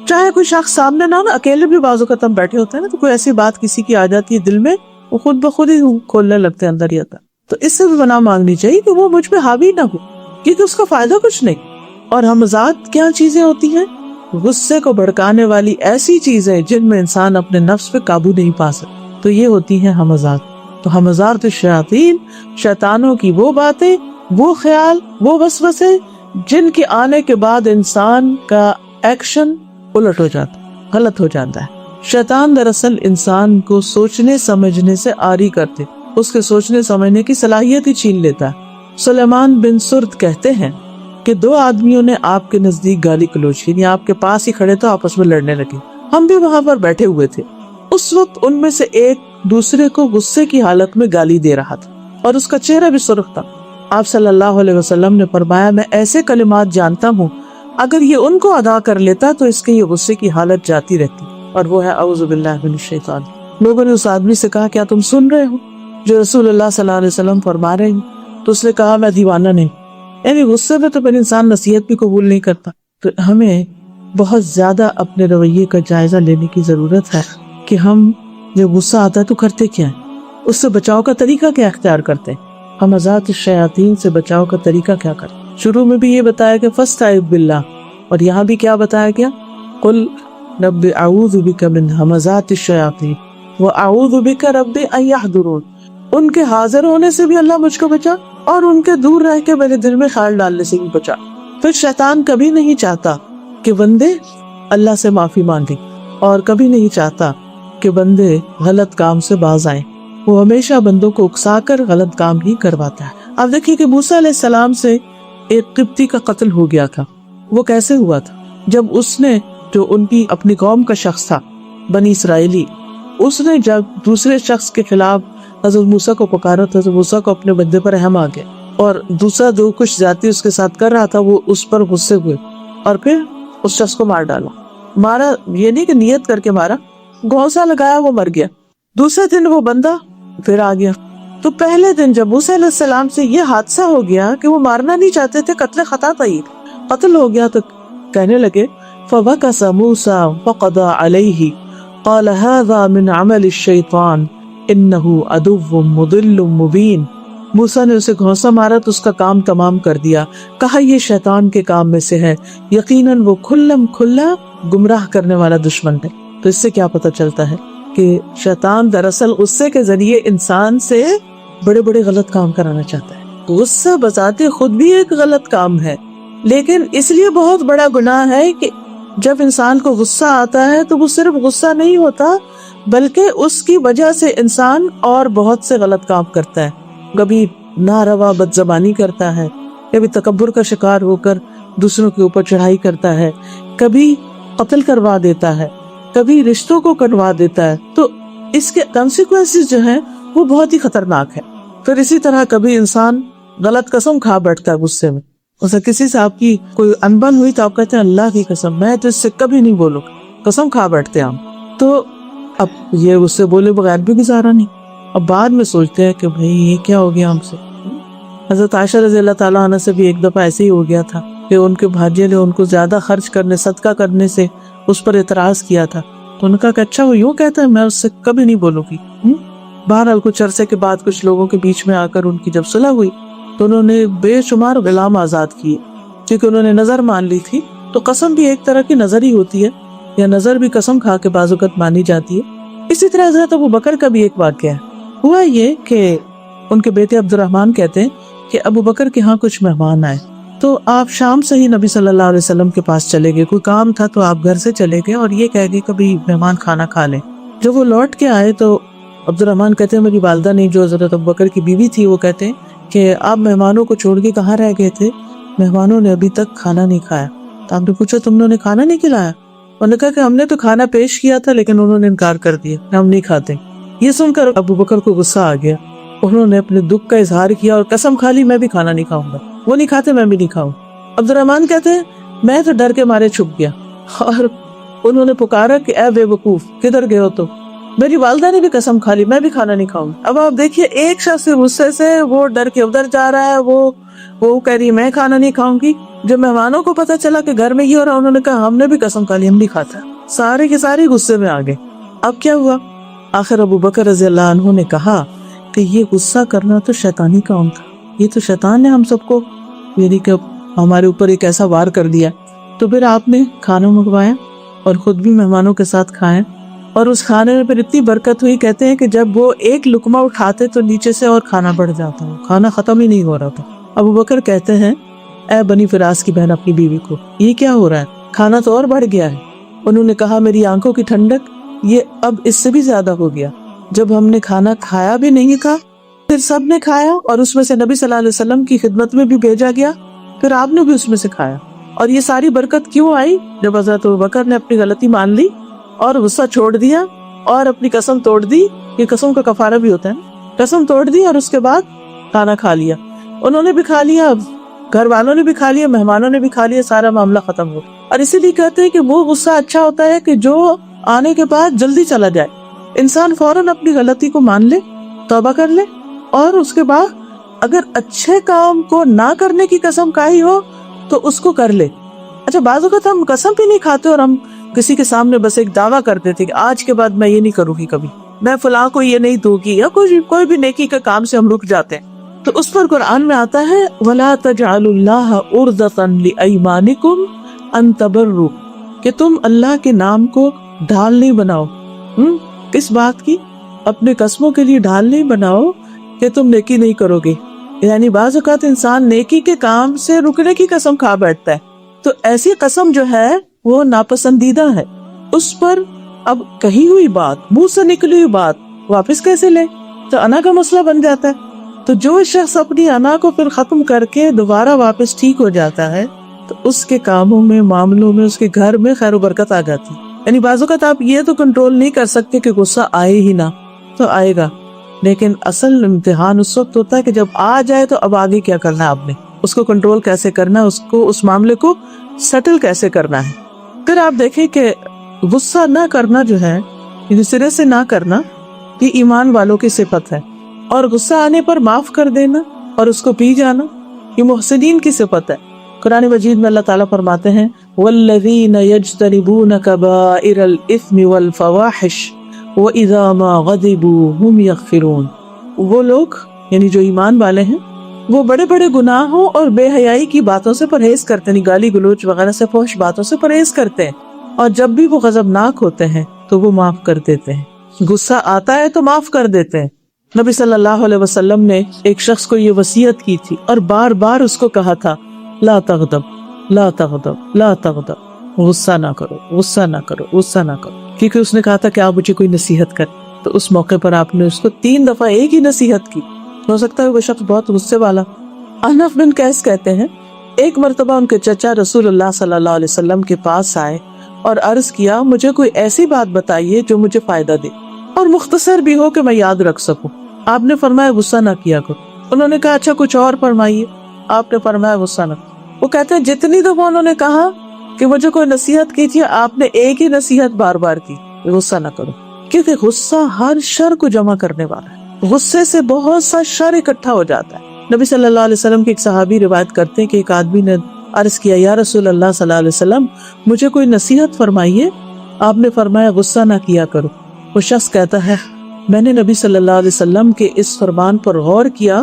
چاہے کوئی شخص سامنے نہ ہو، اکیلے بھی بعض اوقات ہم بیٹھے ہوتے ہیں نا، تو کوئی ایسی بات کسی کی آ جاتی ہے دل میں، وہ خود بخود ہی کھولنے لگتے ہیں اندر ہی آتا، تو اس سے بھی پناہ مانگنی چاہیے کہ وہ مجھ پہ حاوی نہ ہو، کیونکہ اس کا فائدہ کچھ نہیں۔ اور ہمزات کیا چیزیں ہوتی ہیں؟ غصے کو بھڑکانے والی ایسی چیزیں جن میں انسان اپنے نفس پہ قابو نہیں پا سکتا، تو یہ ہوتی ہیں ہمزات۔ تو ہمزات الشیاطین، شیطانوں کی وہ باتیں، وہ خیال، وہ وسوسے جن کے آنے کے بعد انسان کا ایکشن الٹ ہو جاتا، غلط ہو جاتا ہے۔ شیطان دراصل انسان کو سوچنے سمجھنے سے عاری کرتے، اس کے سوچنے سمجھنے کی صلاحیت ہی چھین لیتا ہے۔ سلیمان بن سرد کہتے ہیں کہ دو آدمیوں نے آپ کے نزدیک گالی گلوچ کی، یعنی آپ کے پاس ہی کھڑے تو آپس میں لڑنے لگے، ہم بھی وہاں پر بیٹھے ہوئے تھے۔ اس وقت ان میں سے ایک دوسرے کو غصے کی حالت میں گالی دے رہا تھا اور اس کا چہرہ بھی سرخ تھا۔ آپ صلی اللہ علیہ وسلم نے فرمایا میں ایسے کلمات جانتا ہوں اگر یہ ان کو ادا کر لیتا تو اس کے یہ غصے کی حالت جاتی رہتی، اور وہ ہے اعوذ باللہ من الشیطان۔ لوگوں نے اس آدمی سے کہا کیا تم سن رہے ہو جو رسول اللہ صلی اللہ علیہ وسلم فرما رہے ہیں؟ تو اس نے کہا میں دیوانہ نہیں، یعنی غصے میں تو پھر انسان نصیحت بھی قبول نہیں کرتا۔ تو ہمیں بہت زیادہ اپنے رویے کا جائزہ لینے کی ضرورت ہے کہ ہم جب غصہ آتا ہے تو کرتے کیا ہیں، اس سے بچاؤ کا طریقہ کیا اختیار کرتے ہیں، ہمزات الشیاطین سے بچاؤ کا طریقہ کیا کرتے ہیں۔ شروع میں بھی یہ بتایا کہ فاستعذ باللہ، اور یہاں بھی کیا بتایا گیا؟ قل رب اعوذ بک من ہمزات الشیاطین واعوذ بک رب ان یحضرون، ان کے حاضر ہونے سے بھی اللہ مجھ کو بچا اور ان کے دور رہ کے میرے دل میں خیال ڈالنے سے بھی بچا۔ پھر شیطان کبھی نہیں چاہتا کہ بندے اللہ سے معافی مانگیں، اور کبھی نہیں چاہتا کہ بندے غلط کام سے باز آئیں، وہ ہمیشہ بندوں کو اکسا کر غلط کام ہی کرواتا ہے۔ آپ دیکھیے کہ موسیٰ علیہ السلام سے ایک قبطی کا قتل ہو گیا تھا، وہ کیسے ہوا تھا؟ جب اس نے، جو ان کی اپنی قوم کا شخص تھا بنی اسرائیلی، اس نے جب دوسرے شخص کے خلاف حضرت موسیٰ کو پکارا تھا تو موسیٰ کو اپنے بندے پر رحم آ گیا، اور دوسرا جو کچھ زیادتی اس کے ساتھ کر رہا تھا وہ اس پر غصے ہوئے اور پھر اس شخص کو مار ڈالا۔ مارا یہ نہیں کہ نیت کر کے مارا، گھونسا لگایا، وہ مر گیا۔ دوسرے دن وہ بندہ پھر آ گیا، تو پہلے دن جب موسیٰ علیہ السلام سے یہ حادثہ ہو گیا کہ وہ مارنا نہیں چاہتے تھے، قتل خطا تھا، یہ قتل ہو گیا، تو کہنے لگے فَوَكَسَ مُوسَى فَقَضَى عَلَيْهِ قَالَ هَذَا مِنْ عَمَلِ الشَّيْطَانِ إِنَّهُ عَدُوٌّ مُضِلٌّ مُبِينٌ۔ موسیٰ نے اسے گھونسا مارا تو اس کا کام تمام کر دیا، کہا یہ شیطان کے کام میں سے ہے، یقیناً وہ کھلم کھلا گمراہ کرنے والا دشمن ہے۔ تو اس سے کیا پتہ چلتا ہے کہ شیطان دراصل غصے کے ذریعے انسان سے بڑے بڑے غلط کام کرانا چاہتا ہے۔ غصہ بذات خود بھی ایک غلط کام ہے، لیکن اس لیے بہت بڑا گناہ ہے کہ جب انسان کو غصہ آتا ہے تو وہ صرف غصہ نہیں ہوتا، بلکہ اس کی وجہ سے انسان اور بہت سے غلط کام کرتا ہے۔ کبھی ناروا بد زبانی کرتا ہے، کبھی تکبر کا شکار ہو کر دوسروں کے اوپر چڑھائی کرتا ہے، کبھی قتل کروا دیتا ہے، کبھی رشتوں کو کٹوا دیتا ہے۔ تو اس کے کنسیکوینسز جو ہیں وہ بہت ہی خطرناک ہے۔ پھر اسی طرح کبھی انسان غلط قسم کھا بیٹھتا ہے غصے میں، اسے کسی سے آپ کی کوئی انبن ہوئی تو آپ کہتے ہیں اللہ کی قسم میں تو اس سے کبھی نہیں بولوں، قسم کھا بیٹھتے ہیں ہم۔ تو اب یہ اس سے بولے بغیر بھی گزارا نہیں، اب بعد میں سوچتے ہیں کہ بھئی یہ کیا ہو گیا ہم سے۔ حضرت عائشہ رضی اللہ تعالیٰ عنہ سے بھی ایک دفعہ ایسے ہی ہو گیا تھا کہ ان کے بھانجے نے ان کو زیادہ خرچ کرنے، صدقہ کرنے سے اس پر اعتراض کیا تھا، تو ان کا کہ اچھا وہ یوں کہتا ہے میں اس سے کبھی نہیں بولوں گی۔ بہرحال کچھ عرصے کے بعد کچھ لوگوں کے بیچ میں آ کر ان کی جب صلح ہوئی تو انہوں نے بے شمار غلام آزاد کیے، کیونکہ انہوں نے نظر مان لی تھی۔ تو قسم بھی ایک طرح کی نظر ہی ہوتی ہے، یا نظر بھی قسم کھا کے بعض اوقات مانی جاتی ہے۔ اسی طرح حضرت ابو بکر کا بھی ایک واقعہ ہوا، یہ کہ ان کے بیٹے عبد الرحمن کہتے ہیں کہ ابو بکر کے ہاں کچھ مہمان آئے، تو آپ شام سے ہی نبی صلی اللہ علیہ وسلم کے پاس چلے گئے، کوئی کام تھا تو آپ گھر سے چلے گئے اور یہ کہہ گئے کبھی مہمان کھانا کھا لیں۔ جب وہ لوٹ کے آئے تو عبد الرحمن کہتے ہیں میری والدہ نے، جو حضرت ابو بکر کی بیوی تھی، وہ کہتے ہیں کہ آپ مہمانوں کو چھوڑ کے کہاں رہ گئے تھے؟ مہمانوں نے ابھی تک کھانا نہیں کھایا۔ تو آپ نے پوچھا تم نے کھانا نہیں کھلایا؟ انہوں نے کہا کہ ہم نے تو کھانا پیش کیا تھا لیکن انہوں نے انکار کر دیا، ہم نہیں کھاتے۔ یہ سن کر ابو بکر کو غصہ آ گیا، انہوں نے اپنے دکھ کا اظہار کیا اور قسم کھا لی میں بھی کھانا نہیں کھاؤں گا، وہ نہیں کھاتے میں بھی نہیں کھاؤں۔ عبد الرحمن کہتے ہیں میں تو ڈر کے مارے چھپ گیا، اور انہوں نے پکارا کہ اے بے وقوف کدھر گئے ہو؟ تو میری والدہ نے بھی قسم کھا لی میں بھی کھانا نہیں کھاؤں۔ اب آپ دیکھیے ایک شخص غصے سے وہ ڈر کے ادھر جا رہا ہے، وہ کہہ رہی میں کھانا نہیں کھاؤں گی۔ جب مہمانوں کو پتا چلا کہ گھر میں یہ ہو رہا، انہوں نے کہا ہم نے بھی قسم کھا لی ہم نہیں کھاتا، سارے کے سارے غصے میں آ گئے۔ اب کیا ہوا؟ آخر ابو بکر رضی اللہ عنہ نے کہا کہ یہ غصہ کرنا تو شیطانی کام تھا، یہ تو شیطان نے ہم سب کو یعنی کہ ہمارے اوپر ایک ایسا وار کر دیا۔ تو پھر آپ نے کھانا منگوایا اور خود بھی مہمانوں کے ساتھ کھائیں، اور اس کھانے میں پھر اتنی برکت ہوئی، کہتے ہیں کہ جب وہ ایک لقمہ اٹھاتے تو نیچے سے اور کھانا بڑھ جاتا، کھانا ختم ہی نہیں ہو رہا تھا۔ ابو بکر کہتے ہیں اے بنی فراس کی بہن اپنی بیوی کو یہ کیا ہو رہا ہے؟ کھانا تو اور بڑھ گیا ہے۔ انہوں نے کہا میری آنکھوں کی ٹھنڈک، یہ اب اس سے بھی زیادہ ہو گیا۔ جب ہم نے کھانا کھایا بھی نہیں تھا، پھر سب نے کھایا اور اس میں سے نبی صلی اللہ علیہ وسلم کی خدمت میں بھی بھیجا گیا، پھر آپ نے بھی اس میں سے کھایا۔ اور یہ ساری برکت کیوں آئی؟ جب حضرت ابوبکر نے اپنی غلطی مان لی اور غصہ چھوڑ دیا اور اپنی قسم توڑ دی، یہ قسم کا کفارہ بھی ہوتا ہے، قسم توڑ دی اور اس کے بعد کھانا کھا لیا۔ انہوں نے بھی کھا لیا، گھر والوں نے بھی کھا لیا، مہمانوں نے بھی کھا لیا، سارا معاملہ ختم ہو۔ اور اسی لیے کہتے ہیں کہ وہ غصہ اچھا ہوتا ہے کہ جو آنے کے بعد جلدی چلا جائے، انسان فوراً اپنی غلطی کو مان لے، توبہ کر لے، اور اس کے بعد اگر اچھے کام کو نہ کرنے کی قسم کھائی ہو تو اس کو کر لے۔ اچھا بعض اوقات ہم قسم بھی نہیں کھاتے اور ہم کسی کے سامنے بس ایک دعویٰ کرتے تھے کہ آج کے بعد میں یہ نہیں کروں گی، کبھی میں فلاں کو یہ نہیں دوں گی، یا کوئی بھی نیکی کا کام سے ہم رک جاتے ہیں۔ تو اس پر قرآن میں آتا ہے وَلَا تَجْعَلُوا اللَّهَ عُرْضَةً لِأَيْمَانِكُمْ أَن تَبَرُّوا، کہ تم اللہ کے نام کو ڈھال نہیں بناؤ۔ کس بات کی؟ اپنے قسموں کے لیے ڈھال نہیں بناؤ کہ تم نیکی نہیں کرو گے۔ یعنی بعض اوقات انسان نیکی کے کام سے رکنے کی قسم کھا بیٹھتا ہے، تو ایسی قسم جو ہے وہ ناپسندیدہ ہے، اس پر اب کہی ہوئی بات، منہ سے نکلی ہوئی بات واپس کیسے لے؟ تو انا کا مسئلہ بن جاتا ہے۔ تو جو شخص اپنی انا کو پھر ختم کر کے دوبارہ واپس ٹھیک ہو جاتا ہے تو اس کے کاموں میں، معاملوں میں، اس کے گھر میں خیر و برکت آ جاتی ہے۔ یعنی بعض اوقات آپ یہ تو کنٹرول نہیں کر سکتے کہ غصہ آئے ہی نہ، تو آئے گا، لیکن اصل امتحان اس وقت ہوتا ہے کہ جب آ جائے تو اب آگے کیا کرنا ہے، آپ نے اس کو کنٹرول کیسے کرنا ہے، اس معاملے کو سیٹل کیسے کرنا ہے۔ پھر آپ دیکھیں کہ غصہ نہ کرنا جو ہے، یعنی سرے سے نہ کرنا، یہ ایمان والوں کی صفت ہے۔ اور غصہ آنے پر معاف کر دینا اور اس کو پی جانا، یہ محسنین کی صفت ہے۔ قرآن مجید میں اللہ تعالیٰ فرماتے ہیں والذین یجتنبون کبائر الاثم والفواحش واذا ما غضبوا هم یغفرون، وہ لوگ یعنی جو ایمان والے ہیں وہ بڑے بڑے گناہوں اور بے حیائی کی باتوں سے پرہیز کرتے ہیں، گالی گلوچ وغیرہ سے، فحش باتوں سے پرہیز کرتے ہیں، اور جب بھی وہ غضبناک ہوتے ہیں تو وہ معاف کر دیتے ہیں، غصہ آتا ہے تو معاف کر دیتے ہیں۔ نبی صلی اللہ علیہ وسلم نے ایک شخص کو یہ وصیت کی تھی اور بار بار اس کو کہا تھا لا تغضب لا تغضب لا تغضب، غصہ نہ کرو غصہ نہ کرو غصہ نہ کرو، کیونکہ اس نے کہا تھا کہ آپ مجھے کوئی نصیحت کریں، تو اس موقع پر آپ نے اس کو 3 دفعہ ایک ہی نصیحت کی۔ ہو سکتا ہے وہ شخص بہت غصے والا۔ احنف بن قیس کہتے ہیں ایک مرتبہ ان کے چچا رسول اللہ صلی اللہ علیہ وسلم کے پاس آئے اور عرض کیا مجھے کوئی ایسی بات بتائیے جو مجھے فائدہ دے اور مختصر بھی ہو کہ میں یاد رکھ سکوں۔ آپ نے فرمایا غصہ نہ کیا کرو۔ انہوں نے کہا اچھا کچھ اور فرمائیے۔ آپ نے فرمایا غصہ نہ۔ وہ کہتے ہیں جتنی دفعہ انہوں نے کہا کہ مجھے کوئی نصیحت کیجیے، آپ نے ایک ہی نصیحت بار بار کی، غصہ نہ کرو، کیونکہ غصہ ہر شر کو جمع کرنے والا ہے۔ غصے سے بہت سا شر اکٹھا ہو جاتا ہے۔ نبی صلی اللہ علیہ وسلم کے ایک صحابی روایت کرتے ہیں کہ ایک آدمی نے عرض کیا یا رسول اللہ صلی اللہ علیہ وسلم مجھے کوئی نصیحت فرمائیے۔ آپ نے فرمایا غصہ نہ کیا کرو۔ وہ شخص کہتا ہے میں نے نبی صلی اللہ علیہ وسلم کے اس فرمان پر غور کیا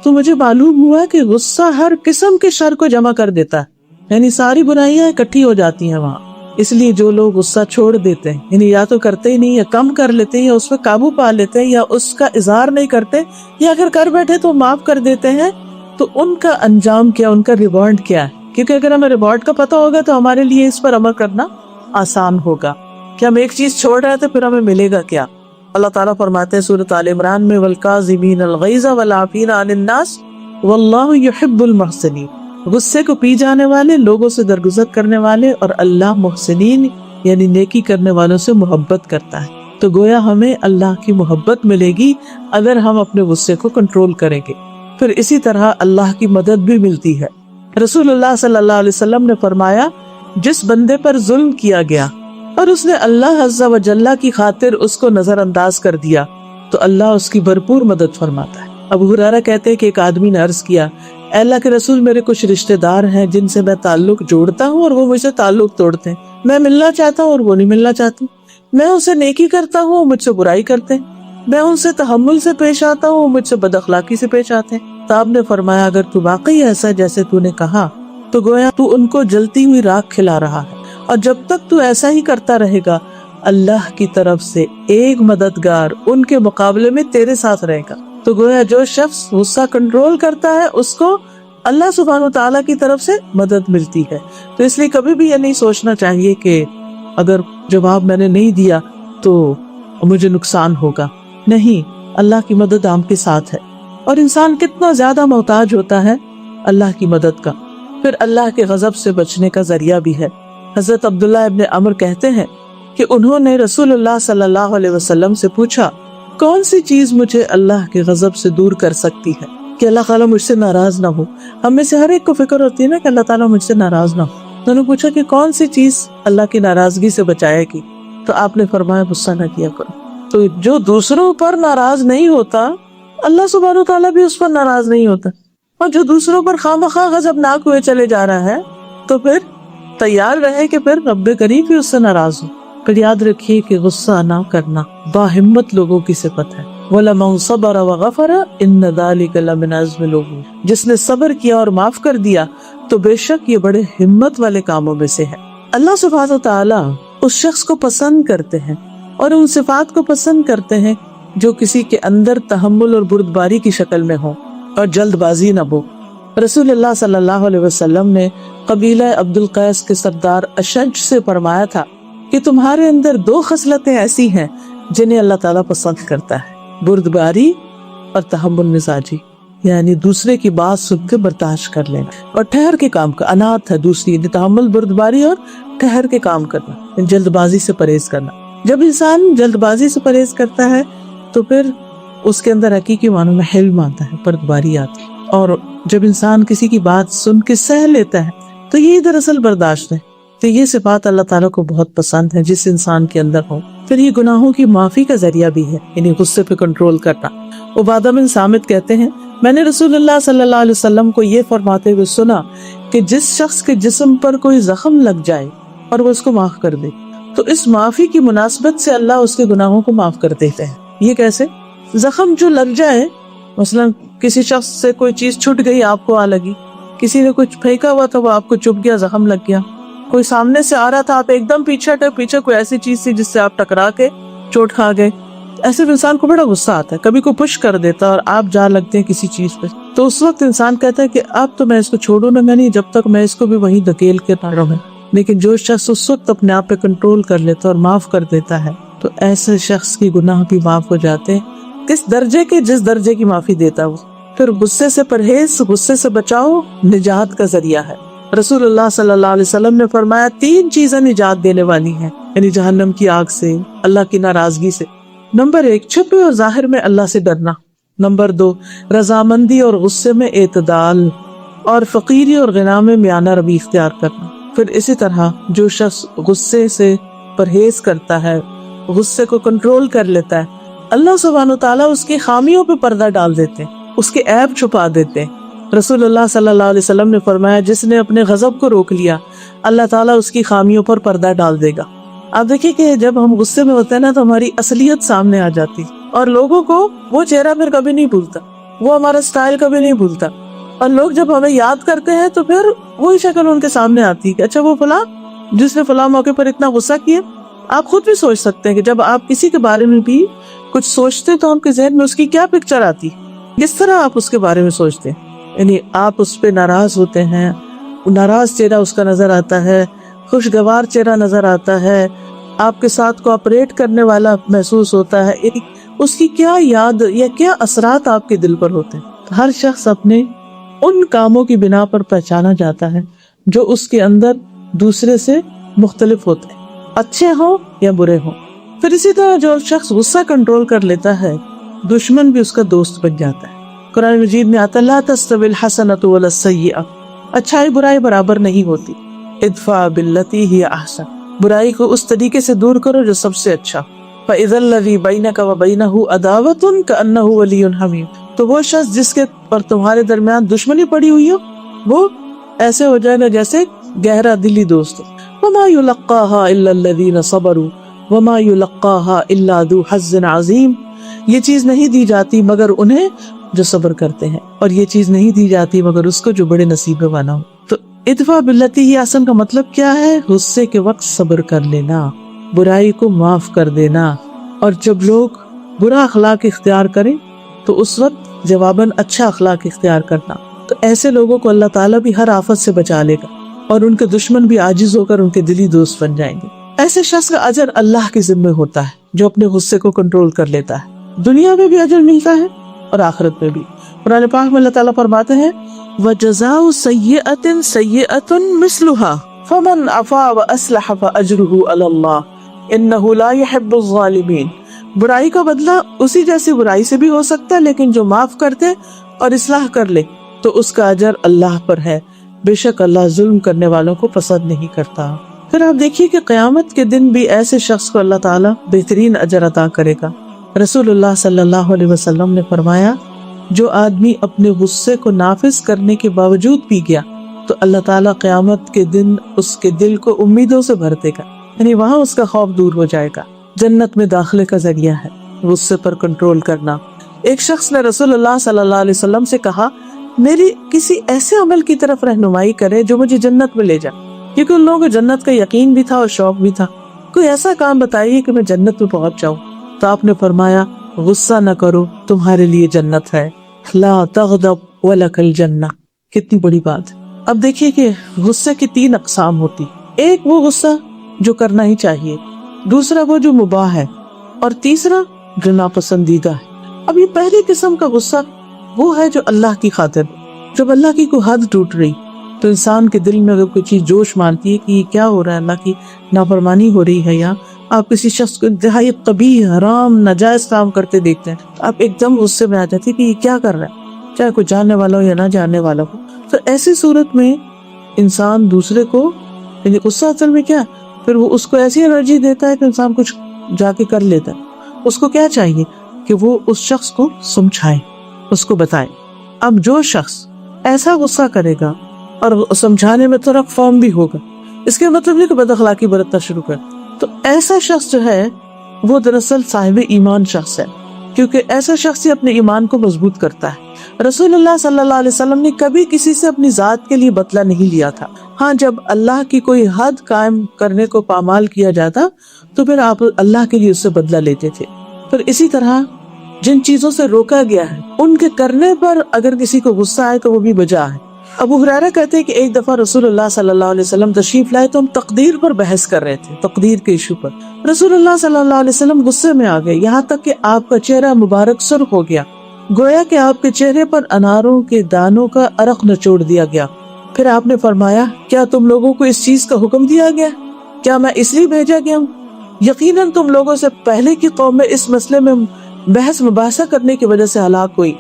تو مجھے معلوم ہوا کہ غصہ ہر قسم کے شر کو جمع کر دیتا ہے، یعنی ساری برائیاں اکٹھی ہو جاتی ہیں وہاں۔ اس لیے جو لوگ غصہ چھوڑ دیتے ہیں، یعنی یا تو کرتے ہی نہیں، یا کم کر لیتے ہیں، یا اس پہ قابو پا لیتے ہیں، یا اس کا اظہار نہیں کرتے، یا اگر کر بیٹھے تو معاف کر دیتے ہیں، تو ان کا انجام کیا، ان کا ریوارڈ کیا ہے؟ کیونکہ اگر ہمیں ریوارڈ کا پتہ ہوگا تو ہمارے لیے اس پر عمل کرنا آسان ہوگا کہ ہم ایک چیز چھوڑ رہے ہیں تو پھر ہمیں ملے گا کیا۔ اللہ تعالیٰ فرماتے ہیں سورۃ آل عمران میں والکاظمین الغیظ والعافین عن الناس واللہ یحب المحسنین، غصے کو پی جانے والے، لوگوں سے درگزر کرنے والے، اور اللہ محسنین یعنی نیکی کرنے والوں سے محبت کرتا ہے۔ تو گویا ہمیں اللہ کی محبت ملے گی اگر ہم اپنے غصے کو کنٹرول کریں گے۔ پھر اسی طرح اللہ کی مدد بھی ملتی ہے۔ رسول اللہ صلی اللہ علیہ وسلم نے فرمایا جس بندے پر ظلم کیا گیا اور اس نے اللہ عز و جل کی خاطر اس کو نظر انداز کر دیا تو اللہ اس کی بھرپور مدد فرماتا ہے۔ ابو ہریرہ کہتے ہیں کہ ایک آدمی نے عرض کیا اے اللہ کے رسول میرے کچھ رشتہ دار ہیں جن سے میں تعلق جوڑتا ہوں اور وہ مجھ سے تعلق توڑتے ہیں، میں ملنا چاہتا ہوں اور وہ نہیں ملنا چاہتے، میں ان سے نیکی کرتا ہوں وہ مجھ سے برائی کرتے ہیں، میں ان سے تحمل سے پیش آتا ہوں وہ مجھ سے بد اخلاقی سے پیش آتے ہیں۔ تو آپ نے فرمایا اگر تو واقعی ایسا جیسے تو نے کہا تو گویا تو ان کو جلتی ہوئی راکھ کھلا رہا ہے، اور جب تک تو ایسا ہی کرتا رہے گا اللہ کی طرف سے ایک مددگار ان کے مقابلے میں تیرے ساتھ رہے گا۔ تو گویا جو شخص غصہ کنٹرول کرتا ہے اس کو اللہ سبحانہ وتعالیٰ کی طرف سے مدد ملتی ہے۔ تو اس لیے کبھی بھی یہ نہیں سوچنا چاہیے کہ اگر جواب میں نے نہیں دیا تو مجھے نقصان ہوگا، نہیں، اللہ کی مدد آپ کے ساتھ ہے، اور انسان کتنا زیادہ محتاج ہوتا ہے اللہ کی مدد کا، پھر اللہ کے غضب سے بچنے کا ذریعہ بھی ہے۔ حضرت عبداللہ ابن عمر کہتے ہیں کہ انہوں نے رسول اللہ صلی اللہ علیہ وسلم سے پوچھا کون سی چیز مجھے اللہ کے غضب سے دور کر سکتی ہے کہ اللہ تعالیٰ مجھ سے ناراض نہ ہو۔ ہم میں سے ہر ایک کو فکر ہوتی ہے نا کہ اللہ تعالیٰ مجھ سے ناراض نہ ہو۔ انہوں نے پوچھا کہ کون سی چیز اللہ کی ناراضگی سے بچائے گی، تو آپ نے فرمایا غصہ نہ کیا کرو۔ تو جو دوسروں پر ناراض نہیں ہوتا اللہ سبحانہ و تعالیٰ بھی اس پر ناراض نہیں ہوتا، اور جو دوسروں پر خواہ غضبناک ہوئے چلے جا رہا ہے تو پھر تیار رہے کہ پھر رب کریم بھی اس سے ناراض ہو۔ پھر یاد رکھیے کہ غصہ نہ کرنا باہمت لوگوں کی صفت ہے۔ وَلَمَنْ صَبَرَ وَغَفَرَ إِنَّ ذَلِكَ لَمِنْ عَزْمِ الْأُمُورِ، جس نے صبر کیا اور معاف کر دیا تو بے شک یہ بڑے ہمت والے کاموں میں سے ہے۔ اللہ سبحانہ وتعالیٰ اس شخص کو پسند کرتے ہیں اور ان صفات کو پسند کرتے ہیں جو کسی کے اندر تحمل اور بردباری کی شکل میں ہو اور جلد بازی نہ ہو۔ رسول اللہ صلی اللہ علیہ وسلم نے قبیلہ عبد القیس کے سردار اشج سے فرمایا تھا کہ تمہارے اندر 2 خصلتیں ایسی ہیں جنہیں اللہ تعالیٰ پسند کرتا ہے، بردباری اور تحمل مزاجی، یعنی دوسرے کی بات سن کے برداشت کر لینا اور ٹھہر کے کام کا انات ہے دوسری، یعنی تحمل، بردباری اور ٹھہر کے کام کرنا، جلد بازی سے پرہیز کرنا۔ جب انسان جلد بازی سے پرہیز کرتا ہے تو پھر اس کے اندر حقیقی معنوں میں حلم آتا ہے، بردباری آتی ہے، اور جب انسان کسی کی بات سن کے سہ لیتا ہے تو یہی دراصل برداشت ہے۔ تو یہ صفات اللہ تعالیٰ کو بہت پسند ہے جس انسان کے اندر ہو۔ پھر یہ گناہوں کی معافی کا ذریعہ بھی ہے، یعنی غصے پہ کنٹرول کرنا۔ عبادہ بن صامت کہتے ہیں میں نے رسول اللہ صلی اللہ علیہ وسلم کو یہ فرماتے ہوئے سنا کہ جس شخص کے جسم پر کوئی زخم لگ جائے اور وہ اس کو معاف کر دے تو اس معافی کی مناسبت سے اللہ اس کے گناہوں کو معاف کر دیتے ہیں۔ یہ کیسے؟ زخم جو لگ جائے، مثلا کسی شخص سے کوئی چیز چھٹ گئی، آپ کو آ لگی، کسی نے کچھ پھینکا ہوا تھا وہ آپ کو چپ گیا، زخم لگ گیا، کوئی سامنے سے آ رہا تھا آپ ایک دم پیچھے ہٹے، پیچھے کوئی ایسی چیز تھی جس سے آپ ٹکرا کے چوٹ کھا گئے، ایسے انسان کو بڑا غصہ آتا ہے، کبھی کوئی پش کر دیتا اور آپ جا لگتے ہیں کسی چیز پہ، تو اس وقت انسان کہتا ہے کہ اب تو میں اس کو چھوڑوں گا نہیں جب تک میں اس کو بھی وہیں دھکیل کے نہ رہوں۔ لیکن جو شخص اس وقت اپنے آپ پہ کنٹرول کر لیتا اور معاف کر دیتا ہے تو ایسے شخص کی گناہ بھی معاف ہو جاتے ہیں، کس درجے کے؟ جس درجے کی معافی دیتا وہ۔ پھر غصے سے پرہیز، غصے سے بچاؤ نجات کا ذریعہ ہے۔ رسول اللہ صلی اللہ علیہ وسلم نے فرمایا 3 چیزیں نجات دینے والی ہیں، یعنی جہنم کی آگ سے، اللہ کی ناراضگی سے۔ نمبر 1 چھپے اور ظاہر میں اللہ سے ڈرنا، نمبر 2 رضامندی اور غصے میں اعتدال، اور فقیری اور غنا میں میانہ روی اختیار کرنا۔ پھر اسی طرح جو شخص غصے سے پرہیز کرتا ہے، غصے کو کنٹرول کر لیتا ہے، اللہ سبحانہ وتعالیٰ اس کی خامیوں پہ پردہ ڈال دیتے ہیں، اس کے عیب چھپا دیتے ہیں۔ رسول اللہ صلی اللہ علیہ وسلم نے فرمایا جس نے اپنے غضب کو روک لیا اللہ تعالیٰ اس کی خامیوں پر پردہ ڈال دے گا۔ آپ دیکھیں کہ جب ہم غصے میں ہوتے ہیں نا تو ہماری اصلیت سامنے آ جاتی اور لوگوں کو وہ چہرہ پھر کبھی نہیں بھولتا، وہ ہمارا سٹائل کبھی نہیں بھولتا، اور لوگ جب ہمیں یاد کرتے ہیں تو پھر وہی شکل ان کے سامنے آتی ہے کہ اچھا وہ فلاں جس نے فلاں موقع پر اتنا غصہ کیا۔ آپ خود بھی سوچ سکتے ہیں کہ جب آپ کسی کے بارے میں بھی کچھ سوچتے تو آپ کے ذہن میں اس کی کیا پکچر آتی، کس طرح آپ اس کے بارے میں سوچتے ہیں، یعنی آپ اس پہ ناراض ہوتے ہیں، ناراض چہرہ اس کا نظر آتا ہے، خوشگوار چہرہ نظر آتا ہے، آپ کے ساتھ کوآپریٹ کرنے والا محسوس ہوتا ہے، اس کی کیا یاد یا کیا اثرات آپ کے دل پر ہوتے ہیں۔ ہر شخص اپنے ان کاموں کی بنا پر پہچانا جاتا ہے جو اس کے اندر دوسرے سے مختلف ہوتے ہیں، اچھے ہوں یا برے ہوں۔ پھر اسی طرح جو شخص غصہ کنٹرول کر لیتا ہے دشمن بھی اس کا دوست بن جاتا ہے۔ قرآن مجید میں آتا ہے لا تستوی الحسنۃ ولا السیئۃ، اچھائی برائی برابر نہیں ہوتی، ادفع باللتی ہی احسن، برائی کو اس طریقے سے دور کرو جو سب سے اچھا۔ فاذا الذی بینک وبینہ عداوۃ کأنہ ولی حمیم، تو وہ شخص جس کے پر تمہارے درمیان دشمنی پڑی ہوئی ہو وہ ایسے ہو جائے گا جیسے گہرا دلی دوست۔ وما یلقاها الا الذین صبروا وما یلقاها الا ذو حظ عظیم، یہ چیز نہیں دی جاتی مگر انہیں جو صبر کرتے ہیں، اور یہ چیز نہیں دی جاتی مگر اس کو جو بڑے نصیب والا ہو۔ تو ادفع باللتی ہی احسن کا مطلب کیا ہے؟ غصے کے وقت صبر کر لینا، برائی کو معاف کر دینا، اور جب لوگ برا اخلاق اختیار کریں تو اس وقت جواباً اچھا اخلاق اختیار کرنا۔ تو ایسے لوگوں کو اللہ تعالیٰ بھی ہر آفت سے بچا لے گا اور ان کے دشمن بھی عاجز ہو کر ان کے دلی دوست بن جائیں گے۔ ایسے شخص کا اجر اللہ کے ذمہ ہوتا ہے جو اپنے غصے کو کنٹرول کر لیتا ہے، دنیا میں بھی اجر ملتا ہے اور آخرت میں بھی۔ قرآن پاک میں اللہ تعالیٰ فرماتے ہیں وَجَزَاءُ سَيِّئَةٍ سَيِّئَةٌ مِثْلُهَا فَمَنْ عَفَا وَأَصْلَحَ فَأَجْرُهُ عَلَى اللَّهِ إِنَّهُ لَا يُحِبُّ الظَّالِمِينَ، برائی کا بدلہ اسی جیسی برائی سے بھی ہو سکتا ہے، لیکن جو معاف کر دے اور اصلاح کر لے تو اس کا اجر اللہ پر ہے، بے شک اللہ ظلم کرنے والوں کو پسند نہیں کرتا۔ پھر آپ دیکھیے کہ قیامت کے دن بھی ایسے شخص کو اللہ تعالیٰ بہترین اجر عطا کرے گا۔ رسول اللہ صلی اللہ علیہ وسلم نے فرمایا جو آدمی اپنے غصے کو نافذ کرنے کے باوجود پی گیا تو اللہ تعالیٰ قیامت کے دن اس کے دل کو امیدوں سے بھر دے گا، یعنی وہاں اس کا خوف دور ہو جائے گا۔ جنت میں داخلے کا ذریعہ ہے غصے پر کنٹرول کرنا۔ ایک شخص نے رسول اللہ صلی اللہ علیہ وسلم سے کہا میری کسی ایسے عمل کی طرف رہنمائی کرے جو مجھے جنت میں لے جائے، کیونکہ ان لوگوں کو جنت کا یقین بھی تھا اور شوق بھی تھا۔ کوئی ایسا کام بتائیے کہ میں جنت میں پہنچ جاؤں۔ تو آپ نے فرمایا غصہ نہ کرو، تمہارے لیے جنت ہے، لا تغضب ولک الجنہ۔ کتنی بڑی بات۔ اب دیکھیے کہ غصے کی 3 اقسام ہوتی، ایک وہ غصہ جو کرنا ہی چاہیے، دوسرا وہ جو مباح ہے، اور تیسرا جو ناپسندیدہ ہے۔ اب یہ پہلی قسم کا غصہ وہ ہے جو اللہ کی خاطر، جب اللہ کی کوئی حد ٹوٹ رہی تو انسان کے دل میں اگر کوئی چیز جوش مانتی ہے کہ یہ کیا ہو رہا ہے، اللہ کی نافرمانی ہو رہی ہے، یا آپ کسی شخص کو انتہائی قبیح حرام ناجائز کام کرتے دیکھتے ہیں تو آپ ایک دم غصے میں آ جاتے کہ یہ کیا کر رہا ہے، چاہے کوئی جاننے والا ہو یا نہ جاننے والا ہو۔ تو ایسی صورت میں انسان دوسرے کو، یعنی غصہ اصل میں کیا، پھر وہ اس کو ایسی انرجی دیتا ہے کہ انسان کچھ جا کے کر لیتا ہے. اس کو کیا چاہیے کہ وہ اس شخص کو سمجھائے, اس کو بتائے. اب جو شخص ایسا غصہ کرے گا اور سمجھانے میں تھوڑا فارم بھی ہوگا, اس کے مطلب نہیں کہ بد اخلاقی برتنا شروع کر, تو ایسا شخص جو ہے وہ دراصل صاحب ایمان شخص ہے, کیونکہ ایسا شخص ہی اپنے ایمان کو مضبوط کرتا ہے. رسول اللہ صلی اللہ علیہ وسلم نے کبھی کسی سے اپنی ذات کے لیے بدلہ نہیں لیا تھا. ہاں, جب اللہ کی کوئی حد قائم کرنے کو پامال کیا جاتا تو پھر آپ اللہ کے لیے اس سے بدلہ لیتے تھے. پھر اسی طرح جن چیزوں سے روکا گیا ہے ان کے کرنے پر اگر کسی کو غصہ آئے تو وہ بھی بجا ہے. ابو ہریرہ کہتے ہیں کہ ایک دفعہ رسول اللہ صلی اللہ علیہ وسلم تشریف لائے تو ہم تقدیر پر بحث کر رہے تھے, تقدیر کے ایشو پر. رسول اللہ صلی اللہ علیہ وسلم غصے میں آ گئے, یہاں تک کہ آپ کا چہرہ مبارک سرخ ہو گیا, گویا کہ آپ کے چہرے پر اناروں کے دانوں کا عرق نچوڑ دیا گیا. پھر آپ نے فرمایا, کیا تم لوگوں کو اس چیز کا حکم دیا گیا؟ کیا میں اس لیے بھیجا گیا ہوں؟ یقیناً تم لوگوں سے پہلے کی قوم میں اس مسئلے میں بحث مباحثہ کرنے کی وجہ سے ہلاک ہوئی.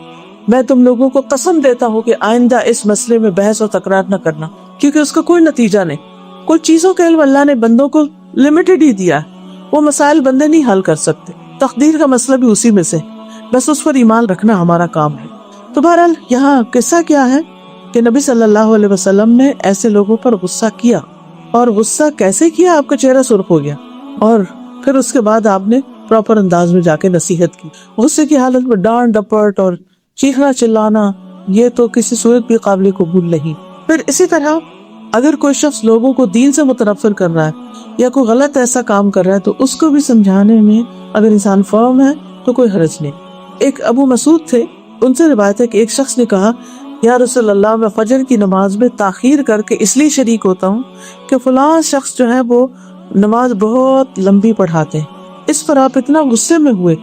میں تم لوگوں کو قسم دیتا ہوں کہ آئندہ اس مسئلے میں بحث اور تکرار نہ کرنا, کیونکہ اس کا کوئی نتیجہ نہیں. کچھ چیزوں کا علم اللہ نے بندوں کو لمیٹڈ ہی دیا ہے, وہ مسائل بندے نہیں حل کر سکتے. تقدیر کا مسئلہ بھی اسی میں سے, بس اس پر ایمان رکھنا ہمارا کام ہے. تو بہرحال یہاں قصہ کیا ہے کہ نبی صلی اللہ علیہ وسلم نے ایسے لوگوں پر غصہ کیا, اور غصہ کیسے کیا, آپ کا چہرہ سرخ ہو گیا, اور پھر اس کے بعد آپ نے پراپر انداز میں جا کے نصیحت کی. غصے کی حالت میں ڈانٹ ڈپٹ اور چیخنا چلانا یہ تو کسی صورت بھی قابل قبول نہیں. پھر اسی طرح اگر کوئی شخص لوگوں کو دین سے متنفر کر رہا ہے یا کوئی غلط ایسا کام کر رہا ہے تو اس کو بھی سمجھانے میں اگر انسان فرم ہے تو کوئی حرج نہیں. ایک ابو مسعود تھے, ان سے روایت ہے کہ ایک شخص نے کہا, یا رسول اللہ, میں فجر کی نماز میں تاخیر کر کے اس لیے شریک ہوتا ہوں کہ فلاں شخص جو ہے وہ نماز بہت لمبی پڑھاتے ہیں. اس پر آپ اتنا غصے میں ہوئے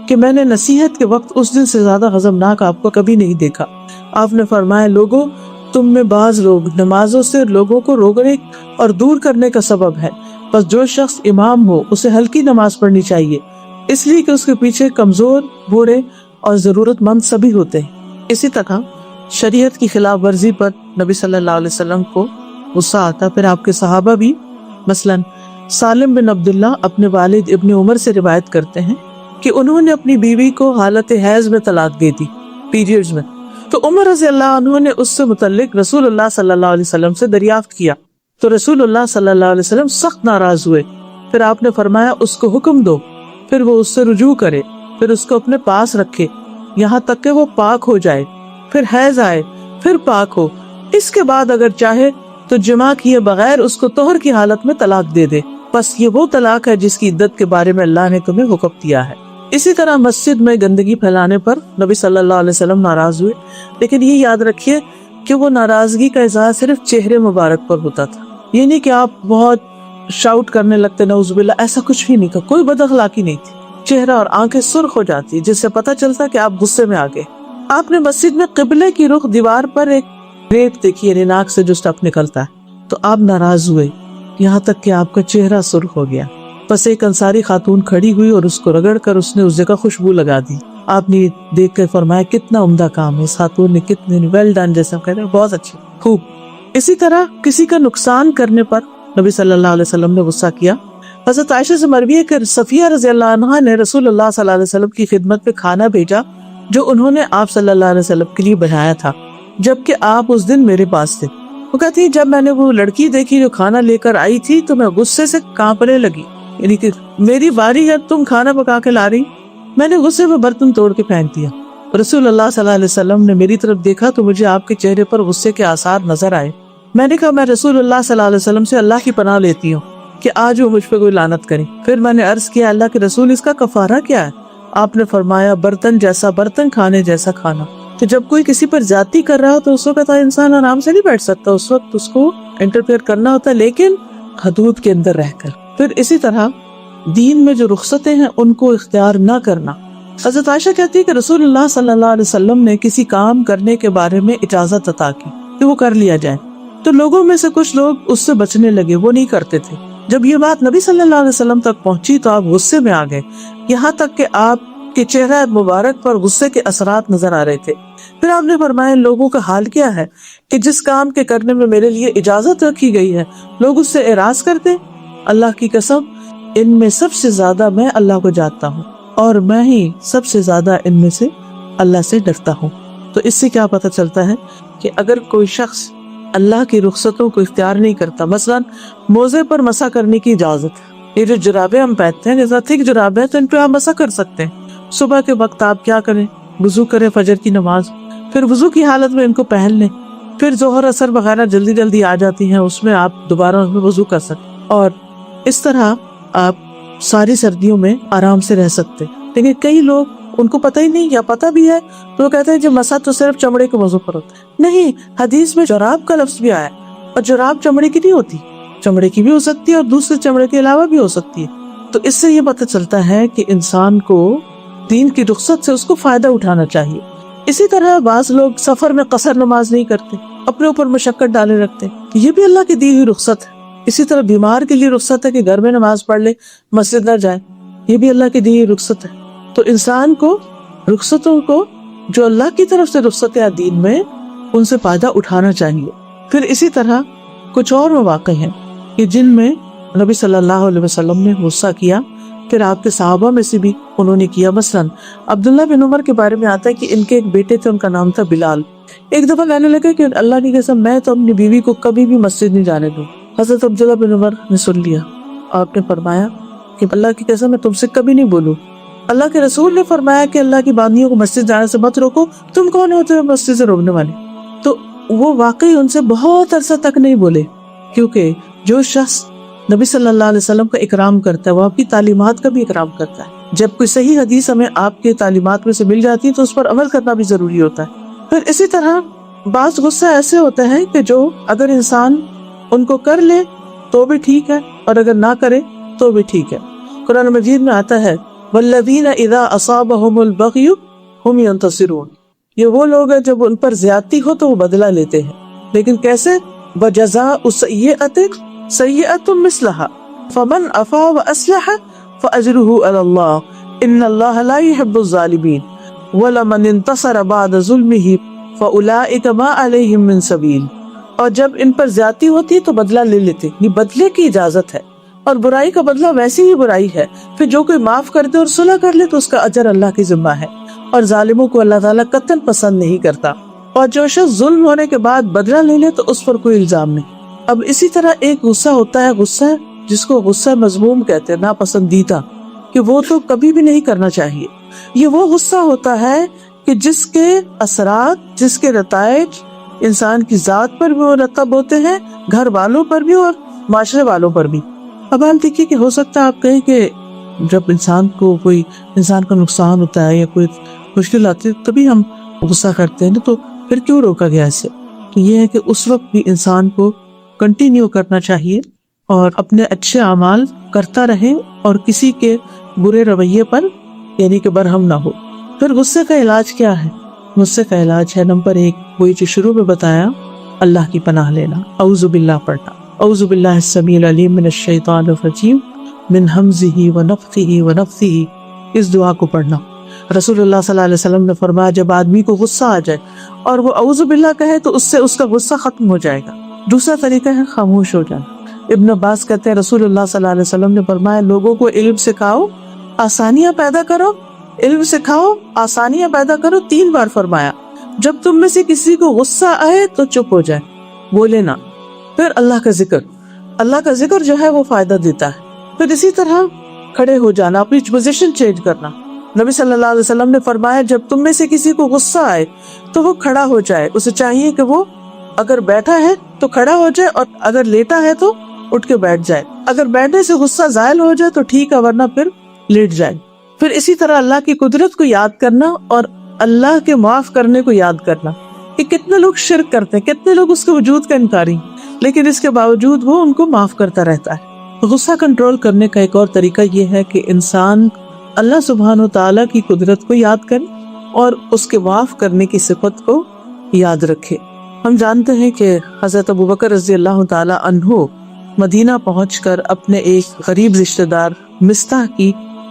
کہ میں نے نصیحت کے وقت اس دن سے زیادہ غضبناک آپ کو کبھی نہیں دیکھا. آپ نے فرمایا, لوگوں, تم میں بعض لوگ نمازوں سے لوگوں کو روکنے اور دور کرنے کا سبب ہے, بس جو شخص امام ہو اسے ہلکی نماز پڑھنی چاہیے, اس لیے کہ اس کے پیچھے کمزور, بوڑھے اور ضرورت مند سبھی ہوتے ہیں. اسی طرح شریعت کی خلاف ورزی پر نبی صلی اللہ علیہ وسلم کو غصہ آتا. پھر آپ کے صحابہ بھی, مثلاً سالم بن عبداللہ اپنے والد ابن عمر سے روایت کرتے ہیں کہ انہوں نے اپنی بیوی کو حالت حیض میں طلاق دے دی, پیریڈز میں. تو عمر رضی اللہ عنہ نے اس سے متعلق رسول اللہ صلی اللہ علیہ وسلم سے دریافت کیا, تو رسول اللہ صلی اللہ علیہ وسلم سخت ناراض ہوئے. پھر آپ نے فرمایا, اس کو حکم دو, پھر وہ اس سے رجوع کرے, پھر اس کو اپنے پاس رکھے یہاں تک کہ وہ پاک ہو جائے, پھر حیض آئے, پھر پاک ہو. اس کے بعد اگر چاہے تو جماع کیے بغیر اس کو طہر کی حالت میں طلاق دے دے, بس یہ وہ طلاق ہے جس کی عدت کے بارے میں اللہ نے تمہیں حکم دیا ہے. اسی طرح مسجد میں گندگی پھیلانے پر نبی صلی اللہ علیہ وسلم ناراض ہوئے, لیکن یہ یاد رکھیے کہ وہ ناراضگی کا اظہار صرف چہرے مبارک پر ہوتا تھا. یہ نہیں کہ آپ بہت شاؤٹ کرنے لگتے, نعوذ باللہ, ایسا کچھ بھی نہیں تھا. کوئی بد اخلاقی نہیں تھی. چہرہ اور آنکھیں سرخ ہو جاتی جس سے پتہ چلتا کہ آپ غصے میں آ گئے. آپ نے مسجد میں قبلے کی رخ دیوار پر ایک ریت دیکھی, یعنی ناک سے جو اسٹف نکلتا ہے, تو آپ ناراض ہوئے یہاں تک کہ آپ کا چہرہ سرخ ہو گیا. بس ایک انصاری خاتون کھڑی ہوئی اور اس کو رگڑ کر اس نے اس جگہ خوشبو لگا دی. آپ نے دیکھ کر فرمایا, کتنا عمدہ کام ہے, اس خاتون نے کتنے ویل ڈن, جیسے ہم کہتے ہیں, بہت اچھی, خوب. اسی طرح کسی کا نقصان کرنے پر نبی صلی اللہ علیہ وسلم نے غصہ کیا. حضرت عائشہ سے مروی ہے کہ صفیہ رضی اللہ عنہا نے رسول اللہ صلی اللہ علیہ وسلم کی خدمت میں کھانا بھیجا جو انہوں نے آپ صلی اللہ علیہ وسلم کے لیے بنایا تھا, جبکہ آپ اس دن میرے پاس تھے. وہ کہتی ہے, جب میں نے وہ لڑکی دیکھی جو کھانا لے کر آئی تھی تو میں غصے سے کانپنے لگی, یعنی کہ میری باری ہے, تم کھانا پکا کے لا رہی. میں نے غصے میں برتن توڑ کے پھینک دیا. رسول اللہ صلی اللہ علیہ وسلم نے میری طرف دیکھا تو مجھے آپ کے چہرے پر غصے کے آثار نظر آئے. میں نے کہا, میں رسول اللہ صلی اللہ علیہ وسلم سے اللہ کی پناہ لیتی ہوں کہ آج وہ مجھ پہ کوئی لعنت کرے. پھر میں نے عرض کیا, اللہ کے رسول, اس کا کفارہ کیا ہے؟ آپ نے فرمایا, برتن جیسا برتن, کھانے جیسا کھانا. تو جب کوئی کسی پر زیادتی کر رہا ہو تو اس وقت انسان آرام سے نہیں بیٹھ سکتا, اس وقت اس کو انٹرفیئر کرنا ہوتا ہے, لیکن حدود کے اندر رہ کر. پھر اسی طرح دین میں جو رخصتیں ہیں ان کو اختیار نہ کرنا. حضرت عائشہ کہتی ہے کہ رسول اللہ صلی اللہ علیہ وسلم نے کسی کام کرنے کے بارے میں اجازت عطا کی کہ وہ کر لیا جائے, تو لوگوں میں سے کچھ لوگ اس سے بچنے لگے, وہ نہیں کرتے تھے. جب یہ بات نبی صلی اللہ علیہ وسلم تک پہنچی تو آپ غصے میں آ گئے, یہاں تک کہ آپ کے چہرہ مبارک پر غصے کے اثرات نظر آ رہے تھے. پھر آپ نے فرمایا, لوگوں کا حال کیا ہے کہ جس کام کے کرنے میں میرے لیے اجازت رکھی گئی ہے لوگ اس سے اعراض کرتے. اللہ کی قسم, ان میں سب سے زیادہ میں اللہ کو جانتا ہوں اور میں ہی سب سے زیادہ ان میں سے اللہ سے ڈرتا ہوں. تو اس سے کیا پتہ چلتا ہے کہ اگر کوئی شخص اللہ کی رخصتوں کو اختیار نہیں کرتا، مثلا موزے پر مسح کرنے کی اجازت ہے. یہ جو جرابیں ہم پہنتے ہیں، جیسا تھک جرابیں تو ان پہ آپ مسح کر سکتے ہیں. صبح کے وقت آپ کیا کریں، وضو کریں فجر کی نماز، پھر وضو کی حالت میں ان کو پہن لیں، پھر ظہر اثر وغیرہ جلدی جلدی آ جاتی ہیں، اس میں آپ دوبارہ وضو کر سکتے اور اس طرح آپ ساری سردیوں میں آرام سے رہ سکتے. لیکن کئی لوگ ان کو پتہ ہی نہیں یا پتہ بھی ہے تو وہ کہتے ہیں جو مسح تو صرف چمڑے کے موضوع پر ہوتا ہے. نہیں، حدیث میں جراب کا لفظ بھی آیا اور جراب چمڑے کی نہیں ہوتی، چمڑے کی بھی ہو سکتی ہے اور دوسرے چمڑے کے علاوہ بھی ہو سکتی ہے. تو اس سے یہ پتہ چلتا ہے کہ انسان کو دین کی رخصت سے اس کو فائدہ اٹھانا چاہیے. اسی طرح بعض لوگ سفر میں قصر نماز نہیں کرتے، اپنے اوپر مشقت ڈالے رکھتے، یہ بھی اللہ کی دی ہوئی رخصت ہے. اسی طرح بیمار کے لیے رخصت ہے کہ گھر میں نماز پڑھ لے، مسجد نہ جائے، یہ بھی اللہ کی دی ہوئی رخصت ہے. تو انسان کو رخصتوں کو جو اللہ کی طرف سے رخصت ہے دین میں، ان سے فائدہ اٹھانا چاہیے. پھر اسی طرح کچھ اور مواقع ہیں کہ جن میں نبی صلی اللہ علیہ وسلم نے غصہ کیا، پھر آپ کے صحابہ میں سے بھی انہوں نے کیا. مثلا عبداللہ بن عمر کے بارے میں آتا ہے کہ ان کے ایک بیٹے تھے، ان کا نام تھا بلال. ایک دفعہ کہنے لگے کہ اللہ کی قسم میں تو اپنی بیوی کو کبھی بھی مسجد نہیں جانے دوں. حضرت عبداللہ بن عمر نے سن لیا، آپ نے فرمایا کہ اللہ کی قسم میں تم سے کبھی نہیں بولوں. اللہ کے رسول نے فرمایا کہ اللہ کی بندیوں کو مسجد جانے سے مت روکو، تم کون ہوتے ہو مسجد سے روکنے والے؟ تو وہ واقعی ان سے بہت عرصہ تک نہیں بولے، کیونکہ جو شخص نبی صلی اللہ علیہ وسلم کا اکرام کرتا ہے وہ آپ کی تعلیمات کا بھی اکرام کرتا ہے. جب کوئی صحیح حدیث ہمیں آپ کے تعلیمات میں سے مل جاتی ہے تو اس پر عمل کرنا بھی ضروری ہوتا ہے. پھر اسی طرح بعض غصہ ایسے ہوتے ہیں کہ جو اگر انسان ان کو کر لے تو بھی ٹھیک ہے اور اگر نہ کرے تو بھی ٹھیک ہے. قرآن مجید میں آتا ہے والذین اذا اصابہم البغی ہم ینتصرون، یہ وہ لوگ ہیں جب ان پر زیادتی ہو تو وہ بدلہ لیتے ہیں. لیکن کیسے؟ وجزاء سیئۃ سیئۃ مثلھا فمن عفا واصلح فاجرہ علی اللہ ان اللہ لا يحب الظالمین ولمن انتصر بعد ظلمہ فاولئک ما علیہم من سبیل. اور جب ان پر زیادتی ہوتی تو بدلہ لے لیتے، یہ بدلے کی اجازت ہے اور برائی کا بدلہ ویسی ہی برائی ہے. پھر جو کوئی معاف کر دے اور صلح کر لے تو اس کا اجر اللہ کی ذمہ ہے اور ظالموں کو اللہ تعالیٰ قطعاً پسند نہیں کرتا. اور جو شخص ظلم ہونے کے بعد بدلہ لے لے تو اس پر کوئی الزام نہیں. اب اسی طرح ایک غصہ ہوتا ہے، غصہ جس کو غصہ مذموم کہتے ہیں، ناپسندیدہ، کہ وہ تو کبھی بھی نہیں کرنا چاہیے. یہ وہ غصہ ہوتا ہے کہ جس کے اثرات، جس کے نتائج انسان کی ذات پر بھی مرتب ہوتے ہیں، گھر والوں پر بھی اور معاشرے والوں پر بھی. اب آپ دیکھیے کہ ہو سکتا ہے آپ کہیں کہ جب انسان کا نقصان ہوتا ہے یا کوئی مشکل آتی ہے تبھی ہم غصہ کرتے ہیں، تو پھر کیوں روکا گیا اسے؟ تو یہ ہے کہ اس وقت بھی انسان کو کنٹینیو کرنا چاہیے اور اپنے اچھے اعمال کرتا رہے اور کسی کے برے رویے پر یعنی کہ برہم نہ ہو. پھر غصے کا علاج کیا ہے؟ غصے کا علاج ہے نمبر 1 وہی جو شروع میں بتایا، اللہ کی پناہ لینا، اعوذ باللہ پڑھنا. اعوذ باللہ السمیع العلیم من الشیطان الرجیم من ہمزہ ونفخہ ونفثہ، اس دعا کو پڑھنا. رسول اللہ صلی اللہ علیہ وسلم نے فرمایا جب آدمی کو غصہ آ جائے اور وہ اعوذ باللہ کہے تو اس سے اس کا غصہ ختم ہو جائے گا. دوسرا طریقہ ہے خاموش ہو جانا. ابن عباس کہتے ہیں رسول اللہ صلی اللہ علیہ وسلم نے فرمایا لوگوں کو علم سکھاؤ، آسانیاں پیدا کرو، علم سکھاؤ، آسانیاں پیدا کرو، 3 بار فرمایا. جب تم میں سے کسی کو غصہ آئے تو چپ ہو جائے، بولے نہ. پھر اللہ کا ذکر جو ہے وہ فائدہ دیتا ہے. پھر اسی طرح کھڑے ہو جانا، اپنی پوزیشن چینج کرنا. نبی صلی اللہ علیہ وسلم نے فرمایا جب تم میں سے کسی کو غصہ آئے تو وہ کھڑا ہو جائے. اسے چاہیے کہ وہ اگر بیٹھا ہے تو کھڑا ہو جائے اور اگر لیٹا ہے تو اٹھ کے بیٹھ جائے. اگر بیٹھنے سے غصہ زائل ہو جائے تو ٹھیک ہے، ورنہ پھر لیٹ جائے. پھر اسی طرح اللہ کی قدرت کو یاد کرنا اور اللہ کے معاف کرنے کو یاد کرنا. کہ کتنے لوگ شرک کرتے ہیں، کتنے لوگ اس کے وجود کا انکاری، لیکن اس کے باوجود وہ ان کو معاف کرتا رہتا ہے. غصہ کنٹرول کرنے کا ایک اور طریقہ یہ ہے کہ انسان اللہ سبحانہ و تعالیٰ کی قدرت کو یاد کرے اور اس کے معاف کرنے کی صفت کو یاد رکھے. ہم جانتے ہیں کہ حضرت ابوبکر رضی اللہ تعالیٰ عنہ مدینہ پہنچ کر اپنے ایک غریب رشتہ دار مستح کی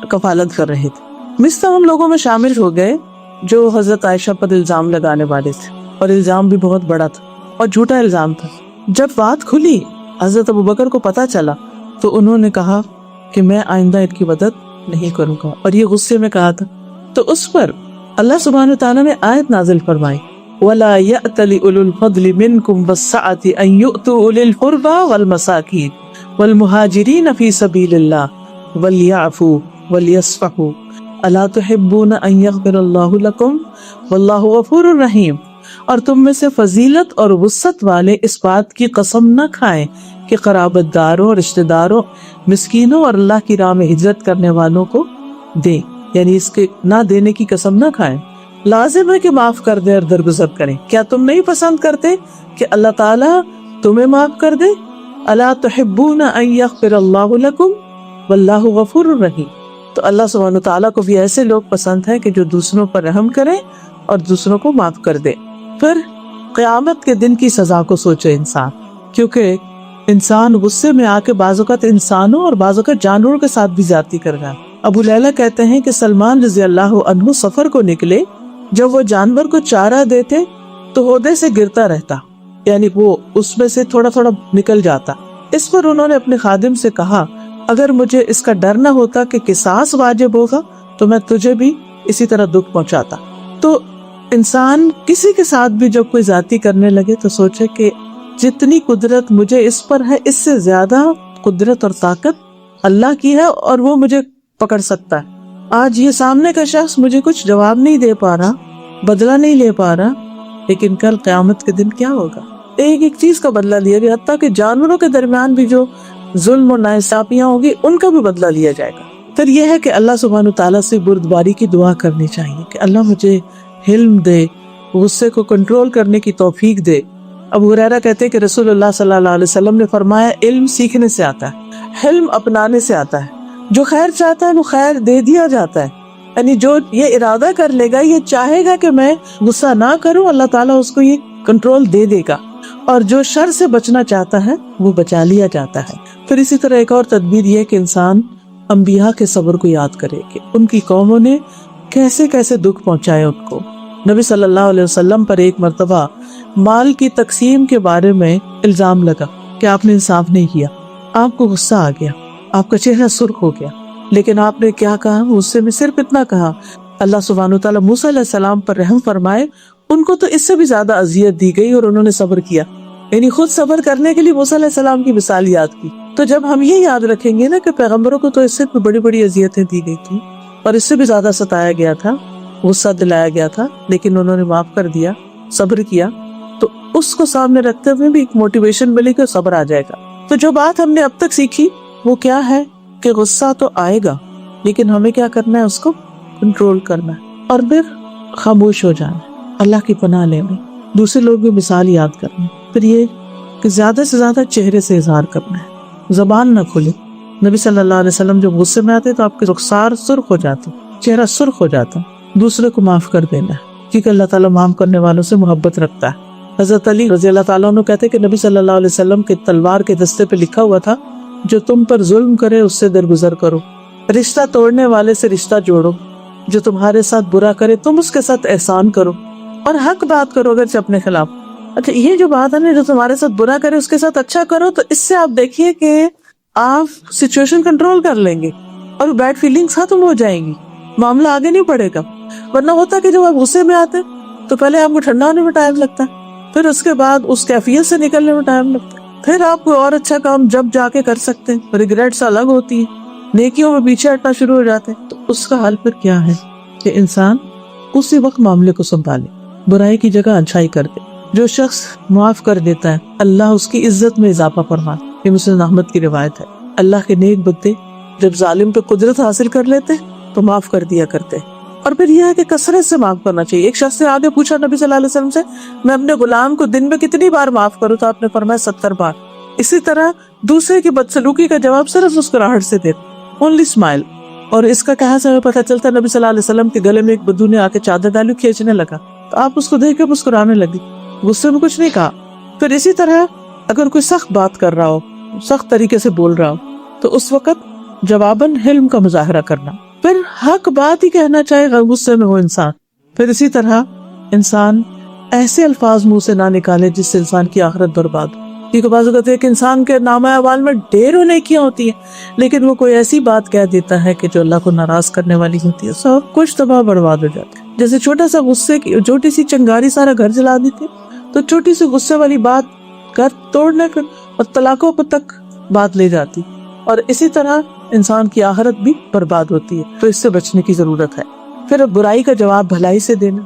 کفالت کر رہے تھے. مستح ان لوگوں میں شامل ہو گئے جو حضرت عائشہ پر الزام لگانے والے تھے، اور الزام بھی بہت بڑا تھا اور جھوٹا الزام تھا. جب بات کھلی، حضرت ابوبکر کو پتا چلا تو انہوں نے کہا کہ میں آئندہ ان کی مدد نہیں کروں گا، اور یہ غصے میں کہا تھا. تو اس پر اللہ سبحانہ وتعالیٰ نے آیت نازل فرمائی وَلَا يَأْتَلِ أُولُو الْفَضْلِ مِنْكُمْ وَالسَّعَةِ أَنْ يُؤْتُوا أُولِي الْقُرْبَى وَالْمَسَاكِينَ وَالْمُهَاجِرِينَ فِي سَبِيلِ اللَّهِ وَلْيَعْفُوا وَلْيَصْفَحُوا أَلَا تُحِبُّونَ أَنْ يَغْفِرَ اللَّهُ لَكُمْ وَاللَّهُ غَفُورٌ رَحِيمٌ. اور تم میں سے فضیلت اور وسعت والے اس بات کی قسم نہ کھائیں کہ قرابت داروں، رشتہ داروں، مسکینوں اور اللہ کی راہ میں ہجرت کرنے والوں کو دیں، یعنی اس کے نہ دینے کی قسم نہ کھائیں. لازم ہے کہ معاف کر دیں اور درگزر کریں. کیا تم نہیں پسند کرتے کہ اللہ تعالیٰ تمہیں معاف کر دے؟ الا تحبون ان یغفر اللہ لکم واللہ غفور رحیم. تو اللہ سبحانہ تعالیٰ کو بھی ایسے لوگ پسند ہیں کہ جو دوسروں پر رحم کریں اور دوسروں کو معاف کر دے. پھر قیامت کے دن کی سزا کو سوچے انسان، کیونکہ انسان غصے میں آ کے بعض اوقات انسانوں اور بعض اوقات جانوروں کے ساتھ بھی زیادتی کر رہا ہے. ابو لیلہ کہتے ہیں کہ سلمان رضی اللہ عنہ سفر کو نکلے، جب وہ جانور کو چارہ دیتے تو ہودے سے گرتا رہتا، یعنی وہ اس میں سے تھوڑا تھوڑا نکل جاتا. اس پر انہوں نے اپنے خادم سے کہا اگر مجھے اس کا ڈر نہ ہوتا کہ قصاص واجب ہوگا تو میں تجھے بھی اسی طرح دکھ پہنچاتا. تو انسان کسی کے ساتھ بھی جب کوئی زیادتی کرنے لگے تو سوچے کہ جتنی قدرت مجھے اس پر ہے اس سے زیادہ قدرت اور طاقت اللہ کی ہے اور وہ مجھے پکڑ سکتا ہے. آج یہ سامنے کا شخص مجھے کچھ جواب نہیں دے پا رہا، بدلہ نہیں لے پا رہا، لیکن کل قیامت کے دن کیا ہوگا؟ ایک ایک چیز کا بدلہ لیا گیا، حتیٰ کہ جانوروں کے درمیان بھی جو ظلم اور ناانصافیاں ہوگی ان کا بھی بدلہ لیا جائے گا. پھر یہ ہے کہ اللہ سبحانہ تعالیٰ سے بردباری کی دعا کرنی چاہیے کہ اللہ مجھے حلم دے، غصے کو کنٹرول کرنے کی توفیق دے. ابو ہریرہ کہتے ہیں کہ رسول اللہ صلی اللہ علیہ وسلم نے فرمایا علم سیکھنے سے آتا ہے، حلم اپنانے سے آتا ہے. جو خیر چاہتا ہے وہ خیر دے دیا جاتا ہے، یعنی جو یہ ارادہ کر لے گا، یہ چاہے گا کہ میں غصہ نہ کروں، اللہ تعالیٰ اس کو یہ کنٹرول دے دے گا. اور جو شر سے بچنا چاہتا ہے وہ بچا لیا جاتا ہے. پھر اسی طرح ایک اور تدبیر یہ کہ انسان انبیاء کے صبر کو یاد کرے کہ ان کی قوموں نے کیسے کیسے دکھ پہنچائے ان کو. نبی صلی اللہ علیہ وسلم پر ایک مرتبہ مال کی تقسیم کے بارے میں الزام لگا کہ آپ نے انصاف نہیں کیا. آپ کو غصہ آ گیا، آپ کا چہرہ سرخ ہو گیا، لیکن آپ نے کیا کہا؟ غصے میں صرف اتنا کہا اللہ سبحانہ وتعالیٰ موسیٰ علیہ السلام پر رحم فرمائے، ان کو تو اس سے بھی زیادہ اذیت دی گئی اور انہوں نے صبر کیا. یعنی خود صبر کرنے کے لیے موسیٰ علیہ السلام کی مثال یاد کی. تو جب ہم یہ یاد رکھیں گے نا کہ پیغمبروں کو تو اس سے بڑی بڑی اذیتیں دی گئی تھی اور اس سے بھی زیادہ ستایا گیا تھا، غصہ دلایا گیا تھا، لیکن انہوں نے معاف کر دیا، صبر کیا، تو اس کو سامنے رکھتے ہوئے بھی ایک موٹیویشن ملی کہ صبر آ جائے گا. تو جو بات ہم نے اب تک سیکھی وہ کیا ہے کہ غصہ تو آئے گا لیکن ہمیں کیا کرنا ہے؟ اس کو کنٹرول کرنا ہے اور پھر خاموش ہو جانا ہے، اللہ کی پناہ لینا، دوسرے لوگ بھی مثال یاد کرنا. پھر یہ کہ زیادہ سے زیادہ چہرے سے اظہار کرنا ہے، زبان نہ کھلے. نبی صلی اللہ علیہ وسلم جب غصے میں آتے تو آپ کے رخسار سرخ ہو جاتے، چہرہ سرخ ہو جاتا. دوسرے کو معاف کر دینا ہے کیونکہ اللہ تعالیٰ معاف کرنے والوں سے محبت رکھتا ہے. حضرت علی رضی اللہ تعالیٰ عنہ کہتے کہ نبی صلی اللہ علیہ وسلم کے تلوار کے دستے پہ لکھا ہوا تھا جو تم پر ظلم کرے اس سے درگزر کرو، رشتہ توڑنے والے سے رشتہ جوڑو، جو تمہارے ساتھ برا کرے تم اس کے ساتھ احسان کرو اور حق بات کرو اگرچہ اپنے خلاف. اچھا یہ جو بات ہے نا، جو تمہارے ساتھ برا کرے اس کے ساتھ اچھا کرو، تو اس سے آپ دیکھیے کہ آپ سچویشن کنٹرول کر لیں گے اور بیڈ فیلنگز ختم ہو جائیں گی، معاملہ آگے نہیں بڑھے گا. ورنہ ہوتا کہ جب آپ غصے میں آتے تو پہلے آپ کو ٹھنڈا ہونے میں ٹائم لگتا ہے، پھر اس کے بعد اس کیفیت سے نکلنے میں ٹائم لگتا ہے، پھر آپ کوئی اور اچھا کام جب جا کے کر سکتے ہیں، ریگریٹس الگ ہوتی ہیں، نیکیوں میں پیچھے ہٹنا شروع ہو جاتے ہیں. تو اس کا حل پھر کیا ہے کہ انسان اسی وقت معاملے کو سنبھالے، برائی کی جگہ اچھائی کر دے. جو شخص معاف کر دیتا ہے اللہ اس کی عزت میں اضافہ فرماتا ہے. یہ مسلم احمد کی روایت ہے. اللہ کے نیک بندے جب ظالم پہ قدرت حاصل کر لیتے تو معاف کر دیا کرتے. اور پھر یہ ہے کہ کثرت سے معاف کرنا چاہیے. ایک شخص سے آگے پوچھا نبی صلی اللہ علیہ وسلم سے میں اپنے غلام کو دن میں کتنی بار معاف کروں؟ تو آپ نے فرمایا 70 بار. اسی طرح دوسرے کی بدسلوکی کا جواب صرف مسکراہٹ سے دے، اونلی اسمائل. اور اس کا کہاں سے ہمیں پتہ چلتا؟ نبی صلی اللہ علیہ وسلم کے گلے میں ایک بدو نے آ کے چادر ڈالی، کھینچنے لگا تو آپ اس کو دیکھ کے مسکرانے لگی، غصے میں کچھ نہیں کہا. پھر اسی طرح اگر کوئی سخت بات کر رہا ہو، سخت طریقے سے بول رہا ہو، تو اس وقت جواباً حلم کا مظاہرہ کرنا. پھر حق بات ہی کہنا چاہے غصے میں ہو انسان. پھر اسی طرح انسان ایسے الفاظ منہ سے نہ نکالے جس سے انسان کی آخرت برباد ہو. کیونکہ بعض اوقات ایک انسان کے نامہ اعمال میں ڈھیروں نیکیاں ہوتی ہیں لیکن وہ کوئی ایسی بات کہہ دیتا ہے کہ جو اللہ کو ناراض کرنے والی ہوتی ہے، سب کچھ تباہ برباد ہو جاتا ہے۔ جیسے چھوٹا سا غصے کی چھوٹی سی چنگاری سارا گھر جلا دیتی ہے، تو چھوٹی سی غصے والی بات گھر توڑنے اور طلاقوں کو تک بات لے جاتی، اور اسی طرح انسان کی آخرت بھی برباد ہوتی ہے۔ تو اس سے بچنے کی ضرورت ہے۔ پھر برائی کا جواب بھلائی سے دینا،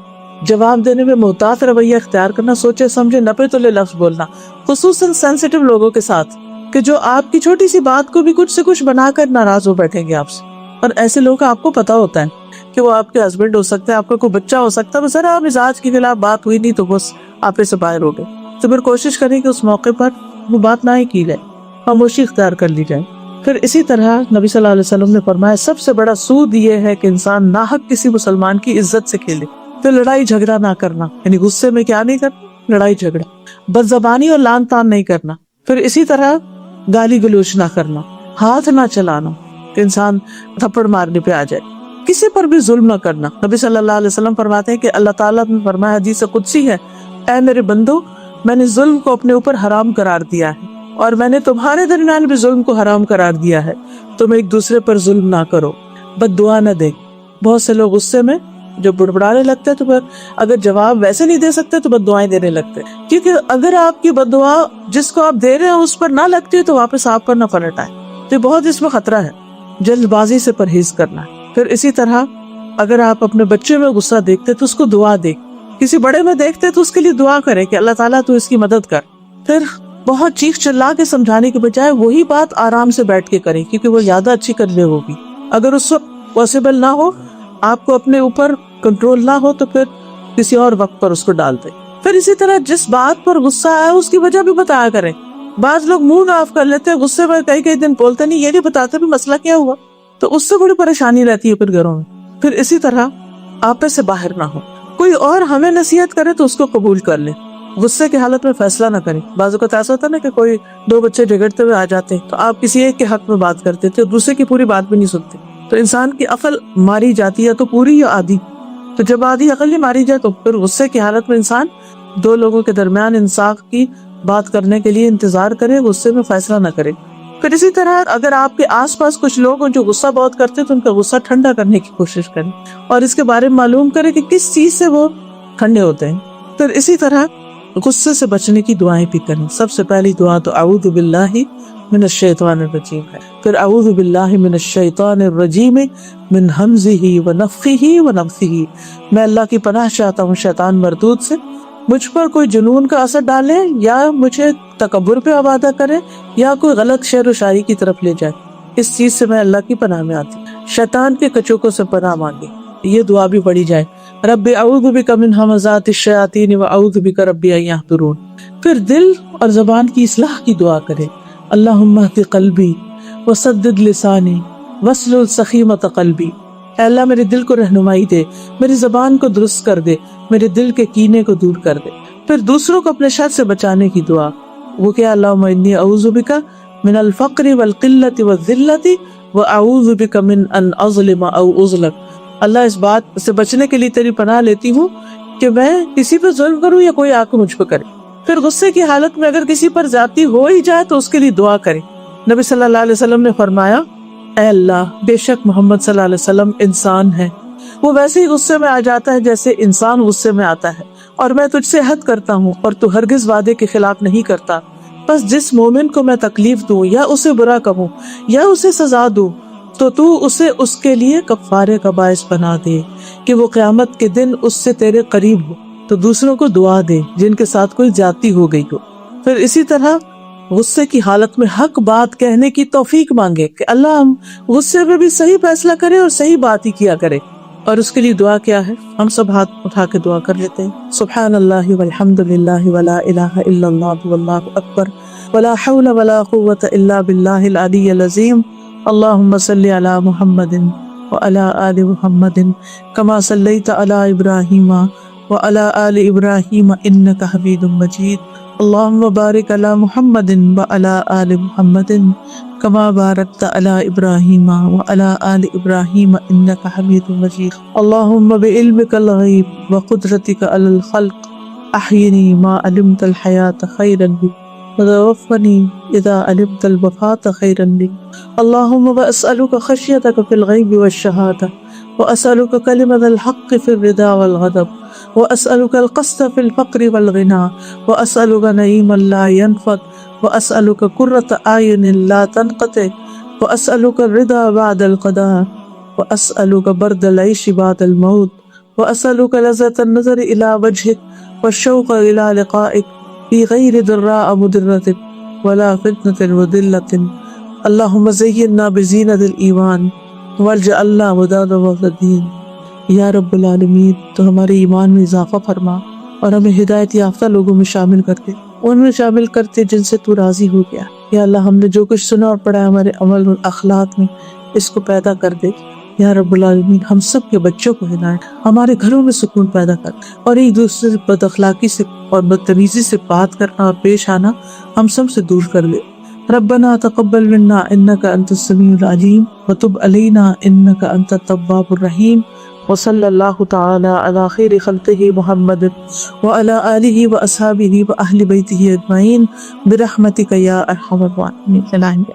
جواب دینے میں محتاط رویہ اختیار کرنا، سوچے سمجھے نپے تلے لفظ بولنا، خصوصاً سینسیٹیو لوگوں کے ساتھ کہ جو آپ کی چھوٹی سی بات کو بھی کچھ سے کچھ بنا کر ناراض ہو بیٹھیں گے آپ سے، اور ایسے لوگ آپ کو پتا ہوتا ہے کہ وہ آپ کے ہسبینڈ ہو سکتے ہیں، آپ کا کوئی بچہ ہو سکتا ہے، بس ذرا مزاج کے خلاف بات ہوئی نہیں تو بس آپ سے باہر ہو گئے، تو پھر کوشش کریں کہ اس موقع پر وہ بات نہ ہی کی جائے، خاموشی اختیار کر لی جائے۔ پھر اسی طرح نبی صلی اللہ علیہ وسلم نے فرمایا سب سے بڑا سود یہ ہے کہ انسان ناحق کسی مسلمان کی عزت سے کھیلے۔ پھر لڑائی جھگڑا نہ کرنا، یعنی غصے میں کیا نہیں کرنا، لڑائی جھگڑا، بد زبانی اور لان تان نہیں کرنا۔ پھر اسی طرح گالی گلوچ نہ کرنا، ہاتھ نہ چلانا کہ انسان تھپڑ مارنے پہ آ جائے، کسی پر بھی ظلم نہ کرنا۔ نبی صلی اللہ علیہ وسلم فرماتے ہیں کہ اللہ تعالیٰ نے فرمایا، حدیث قدسی ہے، اے میرے بندو، میں نے ظلم کو اپنے اوپر حرام قرار دیا ہے اور میں نے تمہارے درمیان بھی ظلم کو حرام قرار دیا ہے، تم ایک دوسرے پر ظلم نہ کرو، بد دعا نہ دے۔ بہت سے لوگ غصے میں جب بڑبڑانے لگتے ہیں تو پھر اگر جواب ویسے نہیں دے سکتے تو بد دعائیں دینے لگتے ہیں، کیونکہ اگر آپ کی بد دعا جس کو آپ دے رہے ہیں اس پر نہ لگتی ہے تو واپس آپ پر نہ پلٹ آئے، تو بہت اس میں خطرہ ہے۔ جلد بازی سے پرہیز کرنا ہے۔ پھر اسی طرح اگر آپ اپنے بچے میں غصہ دیکھتے تو اس کو دعا دے، کسی بڑے میں دیکھتے تو اس کے لیے دعا کرے کہ اللہ تعالیٰ تو اس کی مدد کر۔ پھر بہت چیخ چلا کے سمجھانے کے بجائے وہی بات آرام سے بیٹھ کے کریں، کیونکہ وہ زیادہ اچھی کرنے ہوگی۔ اگر اس وقت پاسبل نہ ہو، آپ کو اپنے اوپر کنٹرول نہ ہو، تو پھر کسی اور وقت پر اس کو ڈال دیں۔ پھر اسی طرح جس بات پر غصہ آیا اس کی وجہ بھی بتایا کریں۔ بعض لوگ منہ آف کر لیتے ہیں، غصے میں کئی دن بولتے نہیں، یہ نہیں بتاتے بھی مسئلہ کیا ہوا، تو اس سے بڑی پریشانی رہتی ہے پھر گھروں میں۔ پھر اسی طرح آپے سے باہر نہ ہو، کوئی اور ہمیں نصیحت کرے تو اس کو قبول کر لیں، غصے کی حالت میں فیصلہ نہ کریں۔ بعض اوقات ایسا ہوتا ہے نا کہ کوئی دو بچے جھگڑتے ہوئے آ جاتے ہیں تو آپ کسی ایک کے حق میں بات کرتے تھے، دوسرے کی پوری بات بھی نہیں سنتے، تو انسان کی عقل ماری جاتی ہے، تو پوری یا آدھی، تو جب آدھی عقل ہی ماری جائے تو پھر غصے کی حالت میں انسان دو لوگوں کے درمیان انصاف کی بات کرنے کے لیے انتظار کرے، غصے میں فیصلہ نہ کرے۔ پھر اسی طرح اگر آپ کے آس پاس کچھ لوگ ہیں جو غصہ بہت کرتے ہیں تو ان کا غصہ ٹھنڈا کرنے کی کوشش کریں اور اس کے بارے میں معلوم کریں کہ کس چیز سے وہ ٹھنڈے ہوتے ہیں۔ پھر اسی طرح غصے سے بچنے کی دعائیں بھی کریں۔ سب سے پہلی دعا تو اعوذ باللہ من الشیطان الرجیم ہے، پھر اعوذ باللہ من الشیطان الرجیم من ہمزہ ونفخہ ونفثہ، میں اللہ کی پناہ چاہتا ہوں شیطان مردود سے، مجھ پر کوئی جنون کا اثر ڈالے یا مجھے تکبر پہ آبادہ کرے یا کوئی غلط شعر و شاعری کی طرف لے جائے، اس چیز سے میں اللہ کی پناہ میں آتی ہوں۔ شیطان کے کچوکوں سے پناہ مانگے، یہ دعا بھی پڑھی جائے، رب اعوذ بک من ہمزات الشیاطین واعوذ بک رب ان یحضرون۔ پھر دل اور زبان کی اصلاح کی دعا کرے، اللہم اہد قلبی وسدد لسانی واسلل سخیمۃ قلبی، اے اللہ میرے دل کو رہنمائی دے، میری زبان کو درست کر دے، میرے دل کے کینے کو دور کر دے۔ پھر دوسروں کو اپنے شر سے بچانے کی دعا، وہ کیا، اللہم انی اعوذ بک من الفقر والقلۃ والذلۃ واعوذ بک من ان اظلم او اظلم، اللہ اس بات سے بچنے کے لیے تیری پناہ لیتی ہوں کہ میں کسی پہ ظلم کروں یا کوئی آ کے مجھ پہ کرے۔ پھر غصے کی حالت میں اگر کسی پر زیادتی ہو ہی جائے تو اس کے لیے دعا کرے۔ نبی صلی اللہ علیہ وسلم نے فرمایا، اے اللہ بے شک محمد صلی اللہ علیہ وسلم انسان ہے، وہ ویسے ہی غصے میں آ جاتا ہے جیسے انسان غصے میں آتا ہے، اور میں تجھ سے عہد کرتا ہوں اور تو ہرگز وعدے کے خلاف نہیں کرتا، بس جس مومن کو میں تکلیف دوں یا اسے برا کہوں یا اسے سزا دوں تو اسے اس کے لیے کفارے کا باعث بنا دے کہ وہ قیامت کے دن اس سے تیرے قریب ہو، تو دوسروں کو دعا دے جن کے ساتھ کوئی زیادتی ہو گئی ہو۔ پھر اسی طرح غصے کی حالت میں حق بات کہنے کی توفیق مانگے کہ اللہ ہم غصے میں بھی صحیح فیصلہ کرے اور صحیح بات ہی کیا کرے۔ اور اس کے لیے دعا کیا ہے، ہم سب ہاتھ اٹھا کے دعا کر لیتے ہیں، سبحان اللہ والحمد للہ ولا الہ الا اللہ واللہ اکبر ولا حول ولا قوة الا باللہ العلی العظیم، اللہم صلی علی محمد وعلی آل محمد کما صلیت علی ابراہیم وعلی آل ابراہیم انک حمید مجید، اللہم بارک علی محمد وعلی آل محمد کما بارکت علی ابراہیم وعلی آل ابراہیم انک حمید مجید، اللہم بعلمک الغیب وقدرتک علی الخلق احینی ما علمت الحیاة خیرا بی وتوفني إذا علمت الوفاة خيرا لي. اللهم وأسألك خشيتك في الغيب والشهادة، وأسألك كلمة الحق في الرضا والغضب، وأسألك القسط في الفقر والغنى، وأسألك نعيما لا ينفد، وأسألك قرة أعين لا تنقطع، وأسألك الرضا بعد القضاء، وأسألك برد العيش بعد الموت، وأسألك لذة النظر إلى وجهك والشوق إلى لقائك في غير ضراء مضرة ولا فتنة مضلة. اللهم زينا بزينة الإيمان واجعلنا هداة مهتدين. یا رب العالمین، تو ہمارے ایمان میں اضافہ فرما اور ہمیں ہدایت یافتہ لوگوں میں شامل کر دے، ان میں شامل کرتے جن سے تو راضی ہو گیا۔ یا اللہ، ہم نے جو کچھ سنا اور پڑھا ہمارے عمل اور اخلاق میں اس کو پیدا کر دے۔ یا رب العالمین، ہم سب کے بچوں کو ہدایت، ہمارے گھروں میں سکون پیدا کر، اور ایک دوسرے سے بد اخلاقی سے اور بدتمیزی سے بات کرنا اور پیش آنا ہم سب سے دور کر دے۔ ربنا تقبل منا انك انت السميع العليم وتب علينا انك انت التواب الرحيم، وصلی اللہ تعالی علی خیر خلقہ محمد وعلی آلہ واصحابہ واہل بیتہ اجمعین برحمتک یا ارحم الراحمین۔